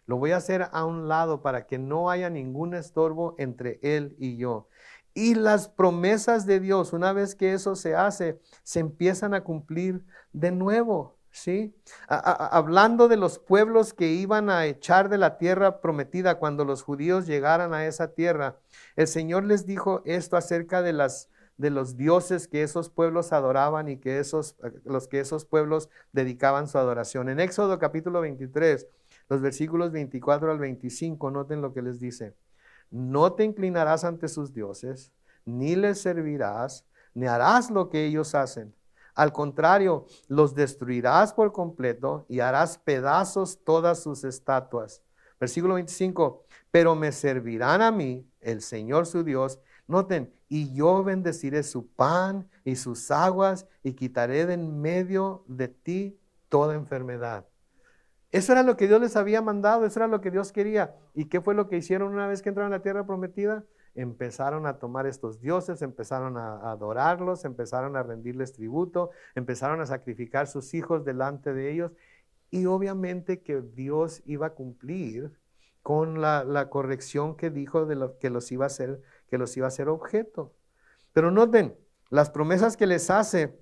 Lo voy a hacer a un lado para que no haya ningún estorbo entre Él y yo. Y las promesas de Dios, una vez que eso se hace, se empiezan a cumplir de nuevo. ¿Sí? Hablando de los pueblos que iban a echar de la tierra prometida cuando los judíos llegaran a esa tierra, el Señor les dijo esto acerca de los dioses que esos pueblos adoraban y que esos pueblos dedicaban su adoración. En Éxodo capítulo 23, los versículos 24 al 25, noten lo que les dice: no te inclinarás ante sus dioses, ni les servirás, ni harás lo que ellos hacen. Al contrario, los destruirás por completo y harás pedazos todas sus estatuas. Versículo 25, pero me servirán a mí, el Señor su Dios. Noten, y yo bendeciré su pan y sus aguas y quitaré de en medio de ti toda enfermedad. Eso era lo que Dios les había mandado, eso era lo que Dios quería. ¿Y qué fue lo que hicieron una vez que entraron a la tierra prometida? Empezaron a tomar estos dioses, empezaron a adorarlos, empezaron a rendirles tributo, empezaron a sacrificar sus hijos delante de ellos. Y obviamente que Dios iba a cumplir con la corrección que dijo de lo que los iba a hacer, que los iba a hacer objeto. Pero noten, las promesas que les hace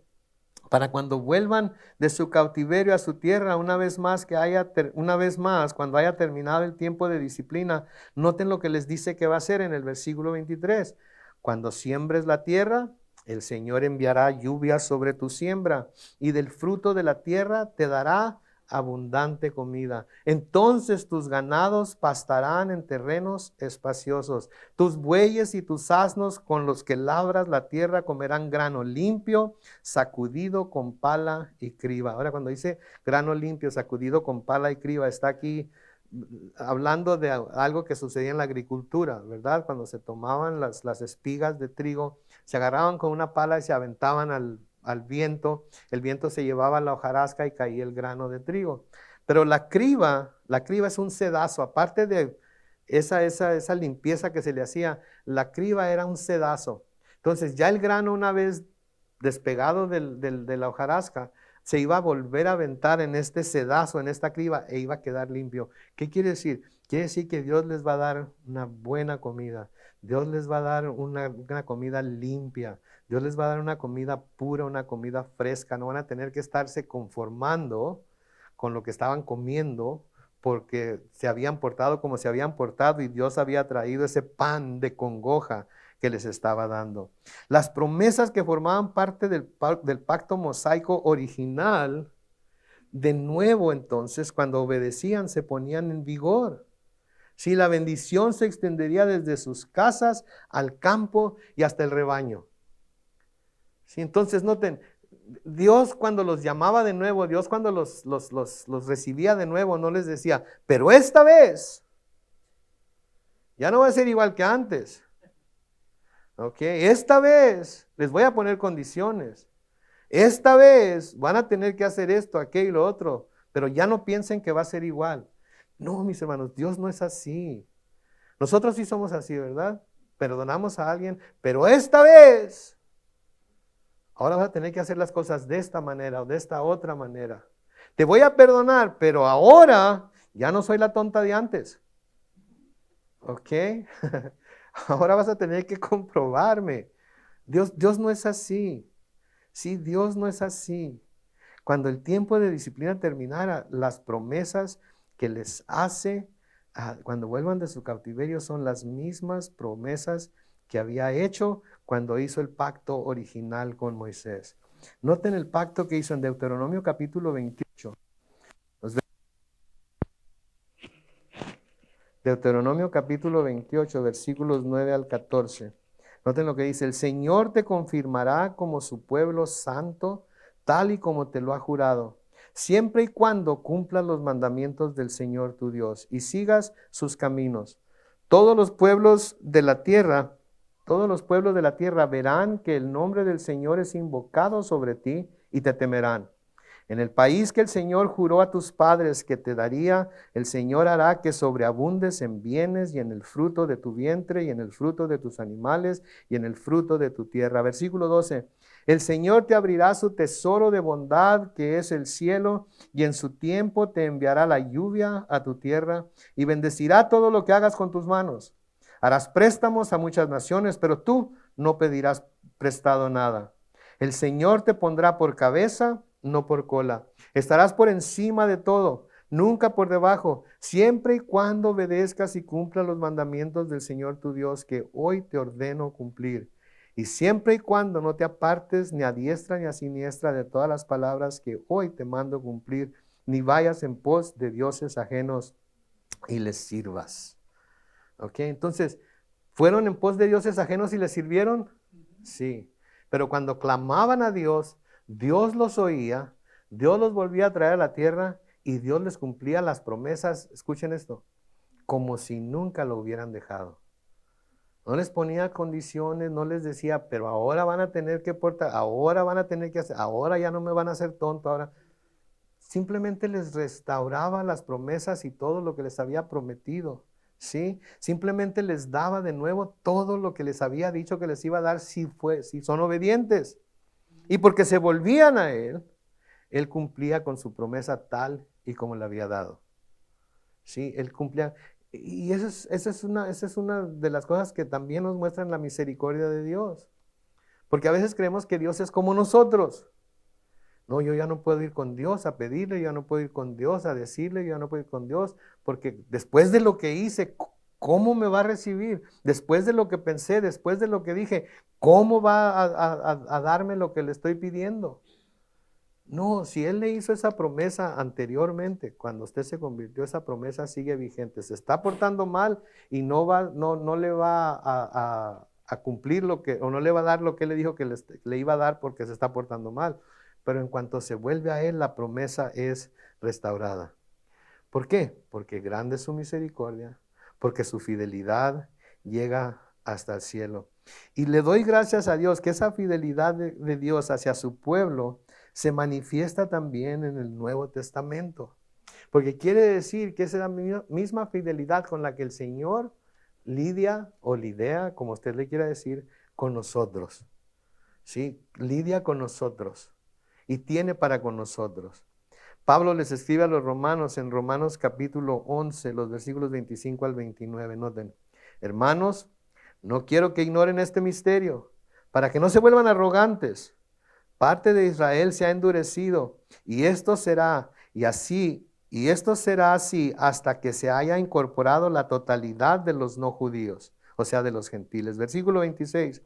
para cuando vuelvan de su cautiverio a su tierra, una vez más, cuando haya terminado el tiempo de disciplina, noten lo que les dice que va a hacer en el versículo 23. Cuando siembres la tierra, el Señor enviará lluvia sobre tu siembra y del fruto de la tierra te dará abundante comida. Entonces tus ganados pastarán en terrenos espaciosos. Tus bueyes y tus asnos con los que labras la tierra comerán grano limpio, sacudido con pala y criba. Ahora cuando dice grano limpio, sacudido con pala y criba, está aquí hablando de algo que sucedía en la agricultura, ¿verdad? Cuando se tomaban las espigas de trigo, se agarraban con una pala y se aventaban al viento, el viento se llevaba la hojarasca y caía el grano de trigo. Pero la criba es un sedazo, aparte de esa limpieza que se le hacía, la criba era un sedazo. Entonces ya el grano una vez despegado de la hojarasca, se iba a volver a aventar en este sedazo, en esta criba, e iba a quedar limpio. ¿Qué quiere decir? Quiere decir que Dios les va a dar una buena comida. Dios les va a dar una comida limpia. Dios les va a dar una comida pura, una comida fresca. No van a tener que estarse conformando con lo que estaban comiendo porque se habían portado como se habían portado y Dios había traído ese pan de congoja que les estaba dando. Las promesas que formaban parte del pacto mosaico original, de nuevo entonces, cuando obedecían, se ponían en vigor. Si la bendición se extendería desde sus casas al campo y hasta el rebaño. Sí, entonces noten, Dios cuando los llamaba de nuevo, Dios cuando los recibía de nuevo, no les decía, pero esta vez ya no va a ser igual que antes. Ok, esta vez les voy a poner condiciones. Esta vez van a tener que hacer esto, aquello y lo otro, pero ya no piensen que va a ser igual. No, mis hermanos, Dios no es así. Nosotros sí somos así, ¿verdad? Perdonamos a alguien, pero esta vez, ahora vas a tener que hacer las cosas de esta manera o de esta otra manera. Te voy a perdonar, pero ahora ya no soy la tonta de antes. ¿Ok? Ahora vas a tener que comprobarme. Dios no es así. Sí, Dios no es así. Cuando el tiempo de disciplina terminara, las promesas que les hace cuando vuelvan de su cautiverio son las mismas promesas que había hecho cuando hizo el pacto original con Moisés. Noten el pacto que hizo en Deuteronomio capítulo 28. Deuteronomio capítulo 28, versículos 9 al 14. Noten lo que dice: el Señor te confirmará como su pueblo santo, tal y como te lo ha jurado, siempre y cuando cumplas los mandamientos del Señor tu Dios y sigas sus caminos. Todos los pueblos de la tierra verán que el nombre del Señor es invocado sobre ti y te temerán. En el país que el Señor juró a tus padres que te daría, el Señor hará que sobreabundes en bienes y en el fruto de tu vientre y en el fruto de tus animales y en el fruto de tu tierra. Versículo 12. El Señor te abrirá su tesoro de bondad, que es el cielo, y en su tiempo te enviará la lluvia a tu tierra y bendecirá todo lo que hagas con tus manos. Harás préstamos a muchas naciones, pero tú no pedirás prestado nada. El Señor te pondrá por cabeza, no por cola. Estarás por encima de todo, nunca por debajo, siempre y cuando obedezcas y cumplas los mandamientos del Señor tu Dios que hoy te ordeno cumplir. Y siempre y cuando no te apartes ni a diestra ni a siniestra de todas las palabras que hoy te mando cumplir, ni vayas en pos de dioses ajenos y les sirvas. ¿Ok? Entonces, ¿fueron en pos de dioses ajenos y les sirvieron? Sí. Pero cuando clamaban a Dios, Dios los oía, Dios los volvía a traer a la tierra y Dios les cumplía las promesas, escuchen esto, como si nunca lo hubieran dejado. No les ponía condiciones, no les decía, pero ahora van a tener que portar, ahora van a tener que hacer, ahora ya no me van a hacer tonto, ahora. Simplemente les restauraba las promesas y todo lo que les había prometido. ¿Sí? Simplemente les daba de nuevo todo lo que les había dicho que les iba a dar si son obedientes. Y porque se volvían a Él cumplía con su promesa tal y como le había dado. ¿Sí? Él cumplía. Y esa es una de las cosas que también nos muestran la misericordia de Dios. Porque a veces creemos que Dios es como nosotros. No, yo ya no puedo ir con Dios a pedirle, yo ya no puedo ir con Dios a decirle, yo ya no puedo ir con Dios, porque después de lo que hice, ¿cómo me va a recibir? Después de lo que pensé, después de lo que dije, ¿cómo va a darme lo que le estoy pidiendo? No, si Él le hizo esa promesa anteriormente, cuando usted se convirtió, esa promesa sigue vigente. Se está portando mal y no le va a cumplir lo que, o no le va a dar lo que Él le dijo que le iba a dar porque se está portando mal. Pero en cuanto se vuelve a Él, la promesa es restaurada. ¿Por qué? Porque grande es su misericordia, porque su fidelidad llega hasta el cielo. Y le doy gracias a Dios que esa fidelidad de Dios hacia su pueblo se manifiesta también en el Nuevo Testamento. Porque quiere decir que esa es la misma fidelidad con la que el Señor lidia o lidia, como usted le quiera decir, con nosotros. ¿Sí? Lidia con nosotros y tiene para con nosotros. Pablo les escribe a los romanos en Romanos capítulo 11, los versículos 25 al 29. Noten, hermanos, no quiero que ignoren este misterio, para que no se vuelvan arrogantes. Parte de Israel se ha endurecido, y esto será así hasta que se haya incorporado la totalidad de los no judíos, o sea, de los gentiles. Versículo 26.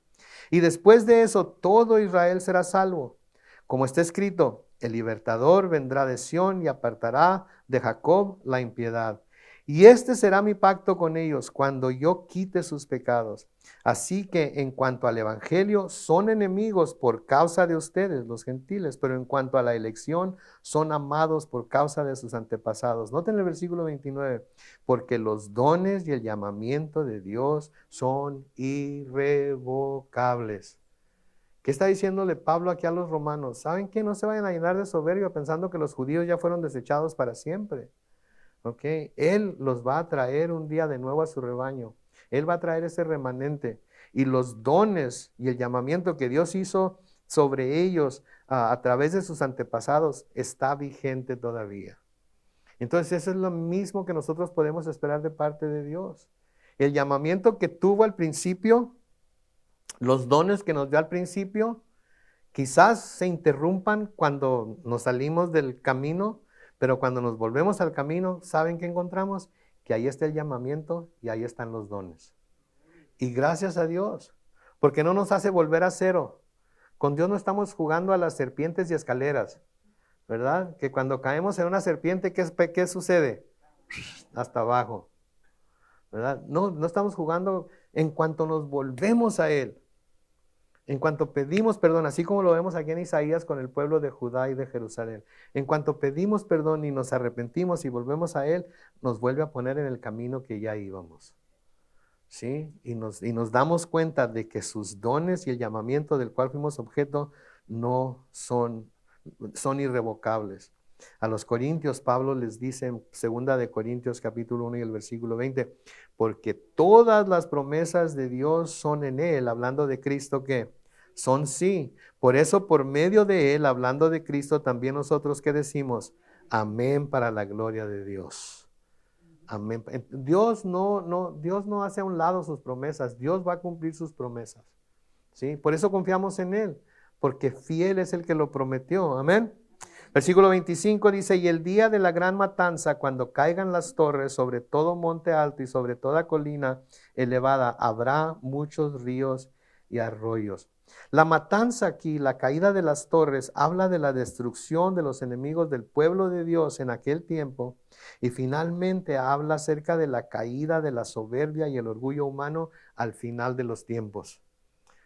Y después de eso, todo Israel será salvo. Como está escrito, el libertador vendrá de Sión y apartará de Jacob la impiedad. Y este será mi pacto con ellos cuando yo quite sus pecados. Así que en cuanto al evangelio, son enemigos por causa de ustedes, los gentiles, pero en cuanto a la elección, son amados por causa de sus antepasados. Noten el versículo 29, porque los dones y el llamamiento de Dios son irrevocables. ¿Qué está diciéndole Pablo aquí a los romanos? ¿Saben qué? No se vayan a llenar de soberbia pensando que los judíos ya fueron desechados para siempre. ¿Ok? Él los va a traer un día de nuevo a su rebaño. Él va a traer ese remanente. Y los dones y el llamamiento que Dios hizo sobre ellos a través de sus antepasados está vigente todavía. Entonces eso es lo mismo que nosotros podemos esperar de parte de Dios. El llamamiento que tuvo al principio, los dones que nos dio al principio, quizás se interrumpan cuando nos salimos del camino, pero cuando nos volvemos al camino, ¿saben qué encontramos? Que ahí está el llamamiento y ahí están los dones. Y gracias a Dios, porque no nos hace volver a cero. Con Dios no estamos jugando a las serpientes y escaleras, ¿verdad? Que cuando caemos en una serpiente, ¿qué sucede? Hasta abajo, ¿verdad? No estamos jugando en cuanto nos volvemos a Él. En cuanto pedimos perdón, así como lo vemos aquí en Isaías con el pueblo de Judá y de Jerusalén, en cuanto pedimos perdón y nos arrepentimos y volvemos a Él, nos vuelve a poner en el camino que ya íbamos. ¿Sí? Y nos damos cuenta de que sus dones y el llamamiento del cual fuimos objeto no son irrevocables. A los corintios, Pablo les dice en 2 de Corintios capítulo 1 y el versículo 20, porque todas las promesas de Dios son en Él, hablando de Cristo, que son sí. Por eso, por medio de Él, hablando de Cristo, también nosotros que decimos, amén para la gloria de Dios. Amén. Dios no hace a un lado sus promesas, Dios va a cumplir sus promesas. ¿Sí? Por eso confiamos en Él, porque fiel es el que lo prometió. Amén. Versículo 25 dice, y el día de la gran matanza, cuando caigan las torres sobre todo monte alto y sobre toda colina elevada, habrá muchos ríos y arroyos. La matanza aquí, la caída de las torres, habla de la destrucción de los enemigos del pueblo de Dios en aquel tiempo, y finalmente habla acerca de la caída de la soberbia y el orgullo humano al final de los tiempos.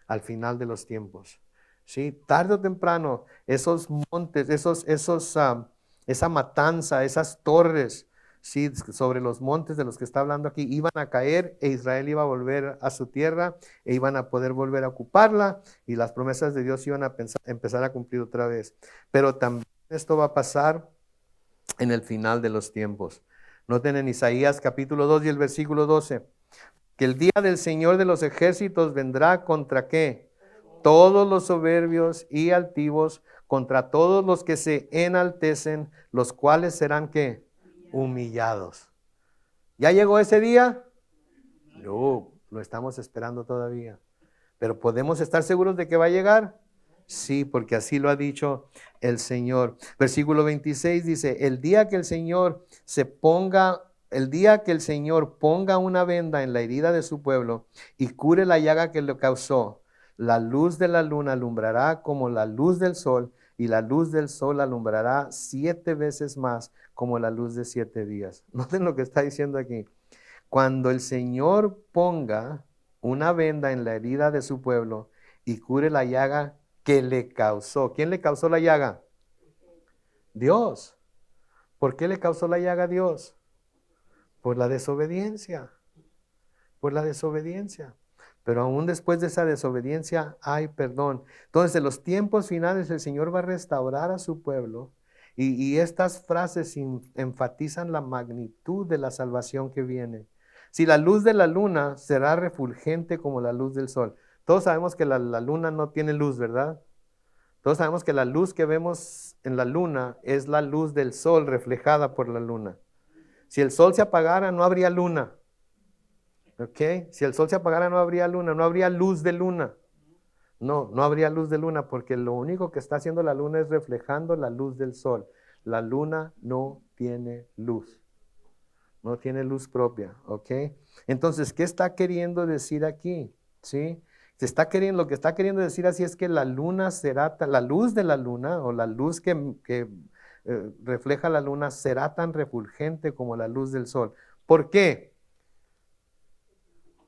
Al final de los tiempos. ¿Sí? Tarde o temprano, esos montes, esa matanza, esas torres, ¿sí? Sobre los montes de los que está hablando aquí, iban a caer e Israel iba a volver a su tierra e iban a poder volver a ocuparla y las promesas de Dios iban a empezar a cumplir otra vez. Pero también esto va a pasar en el final de los tiempos. Noten en Isaías capítulo 2 y el versículo 12, que el día del Señor de los ejércitos vendrá contra ¿qué? Todos los soberbios y altivos, contra todos los que se enaltecen, los cuales serán ¿qué? Humillados. ¿Ya llegó ese día? No, lo estamos esperando todavía. Pero ¿podemos estar seguros de que va a llegar? Sí, porque así lo ha dicho el Señor. Versículo 26 dice, el día que el Señor ponga una venda en la herida de su pueblo y cure la llaga que le causó, la luz de la luna alumbrará como la luz del sol, y la luz del sol alumbrará 7 veces más como la luz de 7 días. Noten lo que está diciendo aquí. Cuando el Señor ponga una venda en la herida de su pueblo y cure la llaga que le causó. ¿Quién le causó la llaga? Dios. ¿Por qué le causó la llaga a Dios? Por la desobediencia. Por la desobediencia. Pero aún después de esa desobediencia hay perdón. Entonces, en los tiempos finales el Señor va a restaurar a su pueblo. Y estas frases enfatizan la magnitud de la salvación que viene. Si la luz de la luna será refulgente como la luz del sol. Todos sabemos que la luna no tiene luz, ¿verdad? Todos sabemos que la luz que vemos en la luna es la luz del sol reflejada por la luna. Si el sol se apagara, no habría luna. ¿Ok? Si el sol se apagara, no habría luna, no habría luz de luna. No, no habría luz de luna porque lo único que está haciendo la luna es reflejando la luz del sol. La luna no tiene luz. No tiene luz propia, ¿ok? Entonces, ¿qué está queriendo decir aquí? ¿Sí? Lo que está queriendo decir así es que la luna será, la luz de la luna o la luz que refleja la luna será tan refulgente como la luz del sol. ¿Por qué?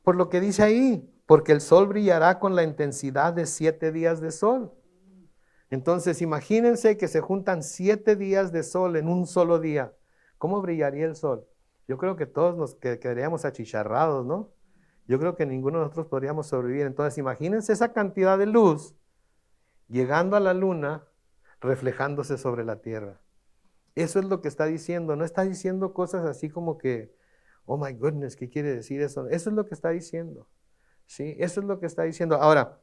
Por lo que dice ahí, porque el sol brillará con la intensidad de 7 días de sol. Entonces, imagínense que se juntan 7 días de sol en un solo día. ¿Cómo brillaría el sol? Yo creo que todos nos quedaríamos achicharrados, ¿no? Yo creo que ninguno de nosotros podríamos sobrevivir. Entonces, imagínense esa cantidad de luz llegando a la luna, reflejándose sobre la tierra. Eso es lo que está diciendo. No está diciendo cosas así como que, oh my goodness, ¿qué quiere decir eso? Eso es lo que está diciendo. ¿Sí? Eso es lo que está diciendo. Ahora,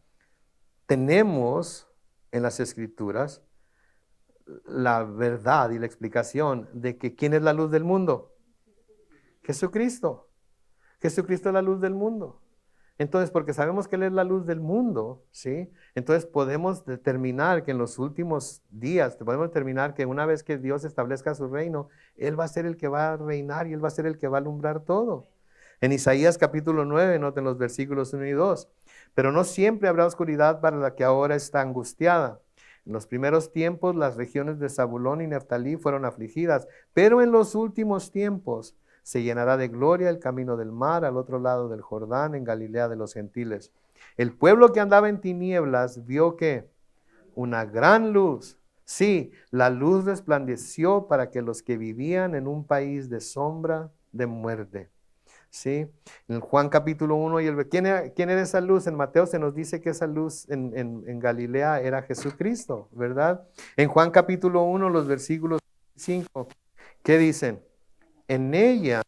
tenemos en las Escrituras la verdad y la explicación de que ¿quién es la luz del mundo? Jesucristo. Jesucristo es la luz del mundo. Entonces, porque sabemos que Él es la luz del mundo, ¿sí? Entonces podemos determinar que en los últimos días, podemos determinar que una vez que Dios establezca su reino, Él va a ser el que va a reinar y Él va a ser el que va a alumbrar todo. En Isaías capítulo 9, noten los versículos 1 y 2. Pero no siempre habrá oscuridad para la que ahora está angustiada. En los primeros tiempos las regiones de Zabulón y Neftalí fueron afligidas, pero en los últimos tiempos se llenará de gloria el camino del mar al otro lado del Jordán, en Galilea de los gentiles. El pueblo que andaba en tinieblas vio que una gran luz. Sí, la luz resplandeció para que los que vivían en un país de sombra de muerte. Sí, en Juan capítulo 1 ¿quién era esa luz? En Mateo se nos dice que esa luz en Galilea era Jesucristo, ¿verdad? En Juan capítulo 1, los versículos 5, ¿qué dicen? En ella,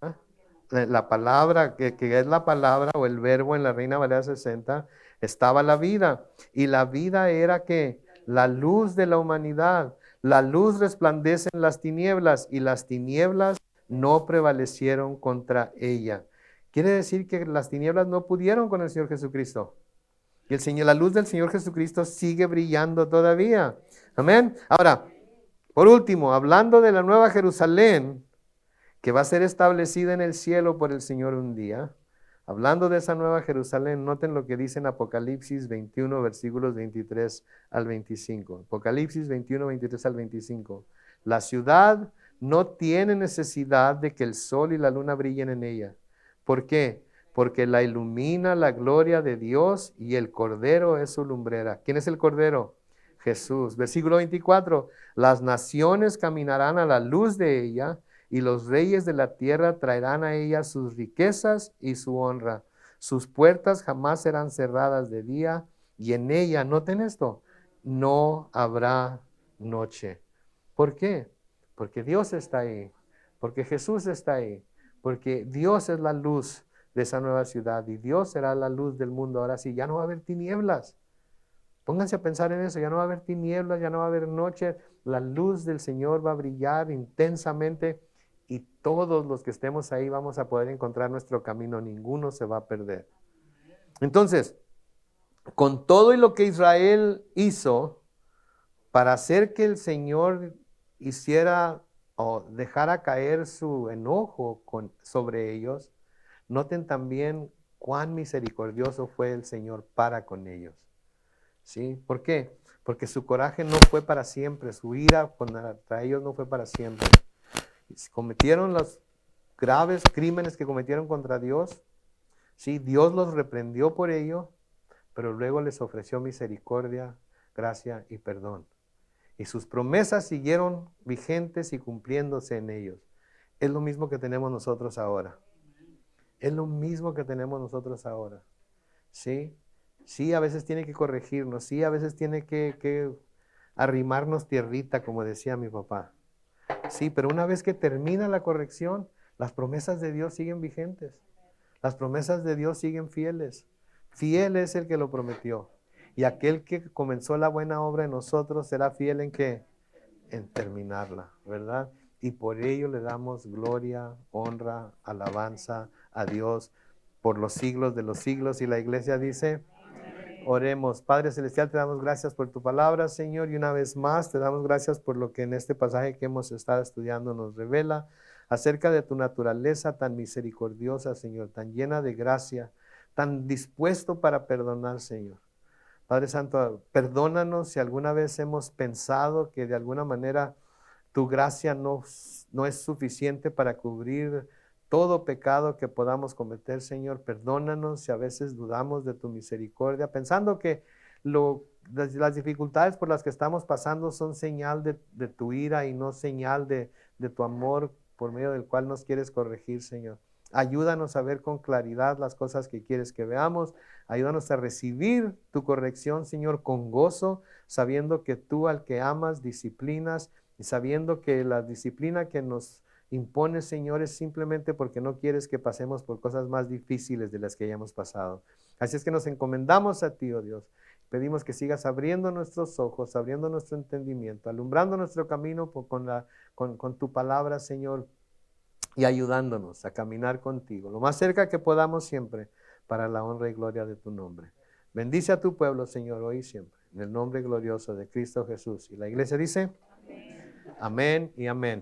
la palabra, que es la palabra o el verbo en la Reina Valera 60, estaba la vida. Y la vida era que la luz de la humanidad. La luz resplandece en las tinieblas y las tinieblas no prevalecieron contra ella. Quiere decir que las tinieblas no pudieron con el Señor Jesucristo. Y la luz del Señor Jesucristo sigue brillando todavía. Amén. Ahora, por último, hablando de la Nueva Jerusalén, que va a ser establecida en el cielo por el Señor un día. Hablando de esa Nueva Jerusalén, noten lo que dice en Apocalipsis 21, versículos 23 al 25. Apocalipsis 21, 23 al 25. La ciudad no tiene necesidad de que el sol y la luna brillen en ella. ¿Por qué? Porque la ilumina la gloria de Dios y el Cordero es su lumbrera. ¿Quién es el Cordero? Jesús. Versículo 24. Las naciones caminarán a la luz de ella y los reyes de la tierra traerán a ella sus riquezas y su honra. Sus puertas jamás serán cerradas de día y en ella, noten esto, no habrá noche. ¿Por qué? Porque Dios está ahí, porque Jesús está ahí, porque Dios es la luz de esa nueva ciudad y Dios será la luz del mundo. Ahora sí, ya no va a haber tinieblas. Pónganse a pensar en eso, ya no va a haber tinieblas, ya no va a haber noche. La luz del Señor va a brillar intensamente y todos los que estemos ahí vamos a poder encontrar nuestro camino, ninguno se va a perder. Entonces, con todo y lo que Israel hizo para hacer que el Señor hiciera o dejara caer su enojo sobre ellos, noten también cuán misericordioso fue el Señor para con ellos. ¿Sí? ¿Por qué? Porque su coraje no fue para siempre, su ira contra ellos no fue para siempre. Cometieron los graves crímenes que cometieron contra Dios. Sí, Dios los reprendió por ello, pero luego les ofreció misericordia, gracia y perdón. Y sus promesas siguieron vigentes y cumpliéndose en ellos. Es lo mismo que tenemos nosotros ahora. Es lo mismo que tenemos nosotros ahora. ¿Sí? Sí, a veces tiene que corregirnos. Sí, a veces tiene que arrimarnos tierrita, como decía mi papá. Sí, pero una vez que termina la corrección, las promesas de Dios siguen vigentes. Las promesas de Dios siguen fieles. Fiel es el que lo prometió. Y aquel que comenzó la buena obra en nosotros será fiel en qué? En terminarla, ¿verdad? Y por ello le damos gloria, honra, alabanza a Dios por los siglos de los siglos. Y la iglesia dice, oremos. Padre Celestial, te damos gracias por tu palabra, Señor, y una vez más te damos gracias por lo que en este pasaje que hemos estado estudiando nos revela acerca de tu naturaleza tan misericordiosa, Señor, tan llena de gracia, tan dispuesto para perdonar, Señor. Padre Santo, perdónanos si alguna vez hemos pensado que de alguna manera tu gracia no es suficiente para cubrir todo pecado que podamos cometer, Señor. Perdónanos si a veces dudamos de tu misericordia, pensando que las dificultades por las que estamos pasando son señal de tu ira y no señal de tu amor por medio del cual nos quieres corregir, Señor. Ayúdanos a ver con claridad las cosas que quieres que veamos. Ayúdanos a recibir tu corrección, Señor, con gozo, sabiendo que tú al que amas disciplinas y sabiendo que la disciplina que nos impones, Señor, es simplemente porque no quieres que pasemos por cosas más difíciles de las que hayamos pasado. Así es que nos encomendamos a ti, oh Dios. Pedimos que sigas abriendo nuestros ojos, abriendo nuestro entendimiento, alumbrando nuestro camino con tu palabra, Señor, y ayudándonos a caminar contigo, lo más cerca que podamos siempre, para la honra y gloria de tu nombre. Bendice a tu pueblo, Señor, hoy y siempre, en el nombre glorioso de Cristo Jesús. Y la iglesia dice, amén y amén.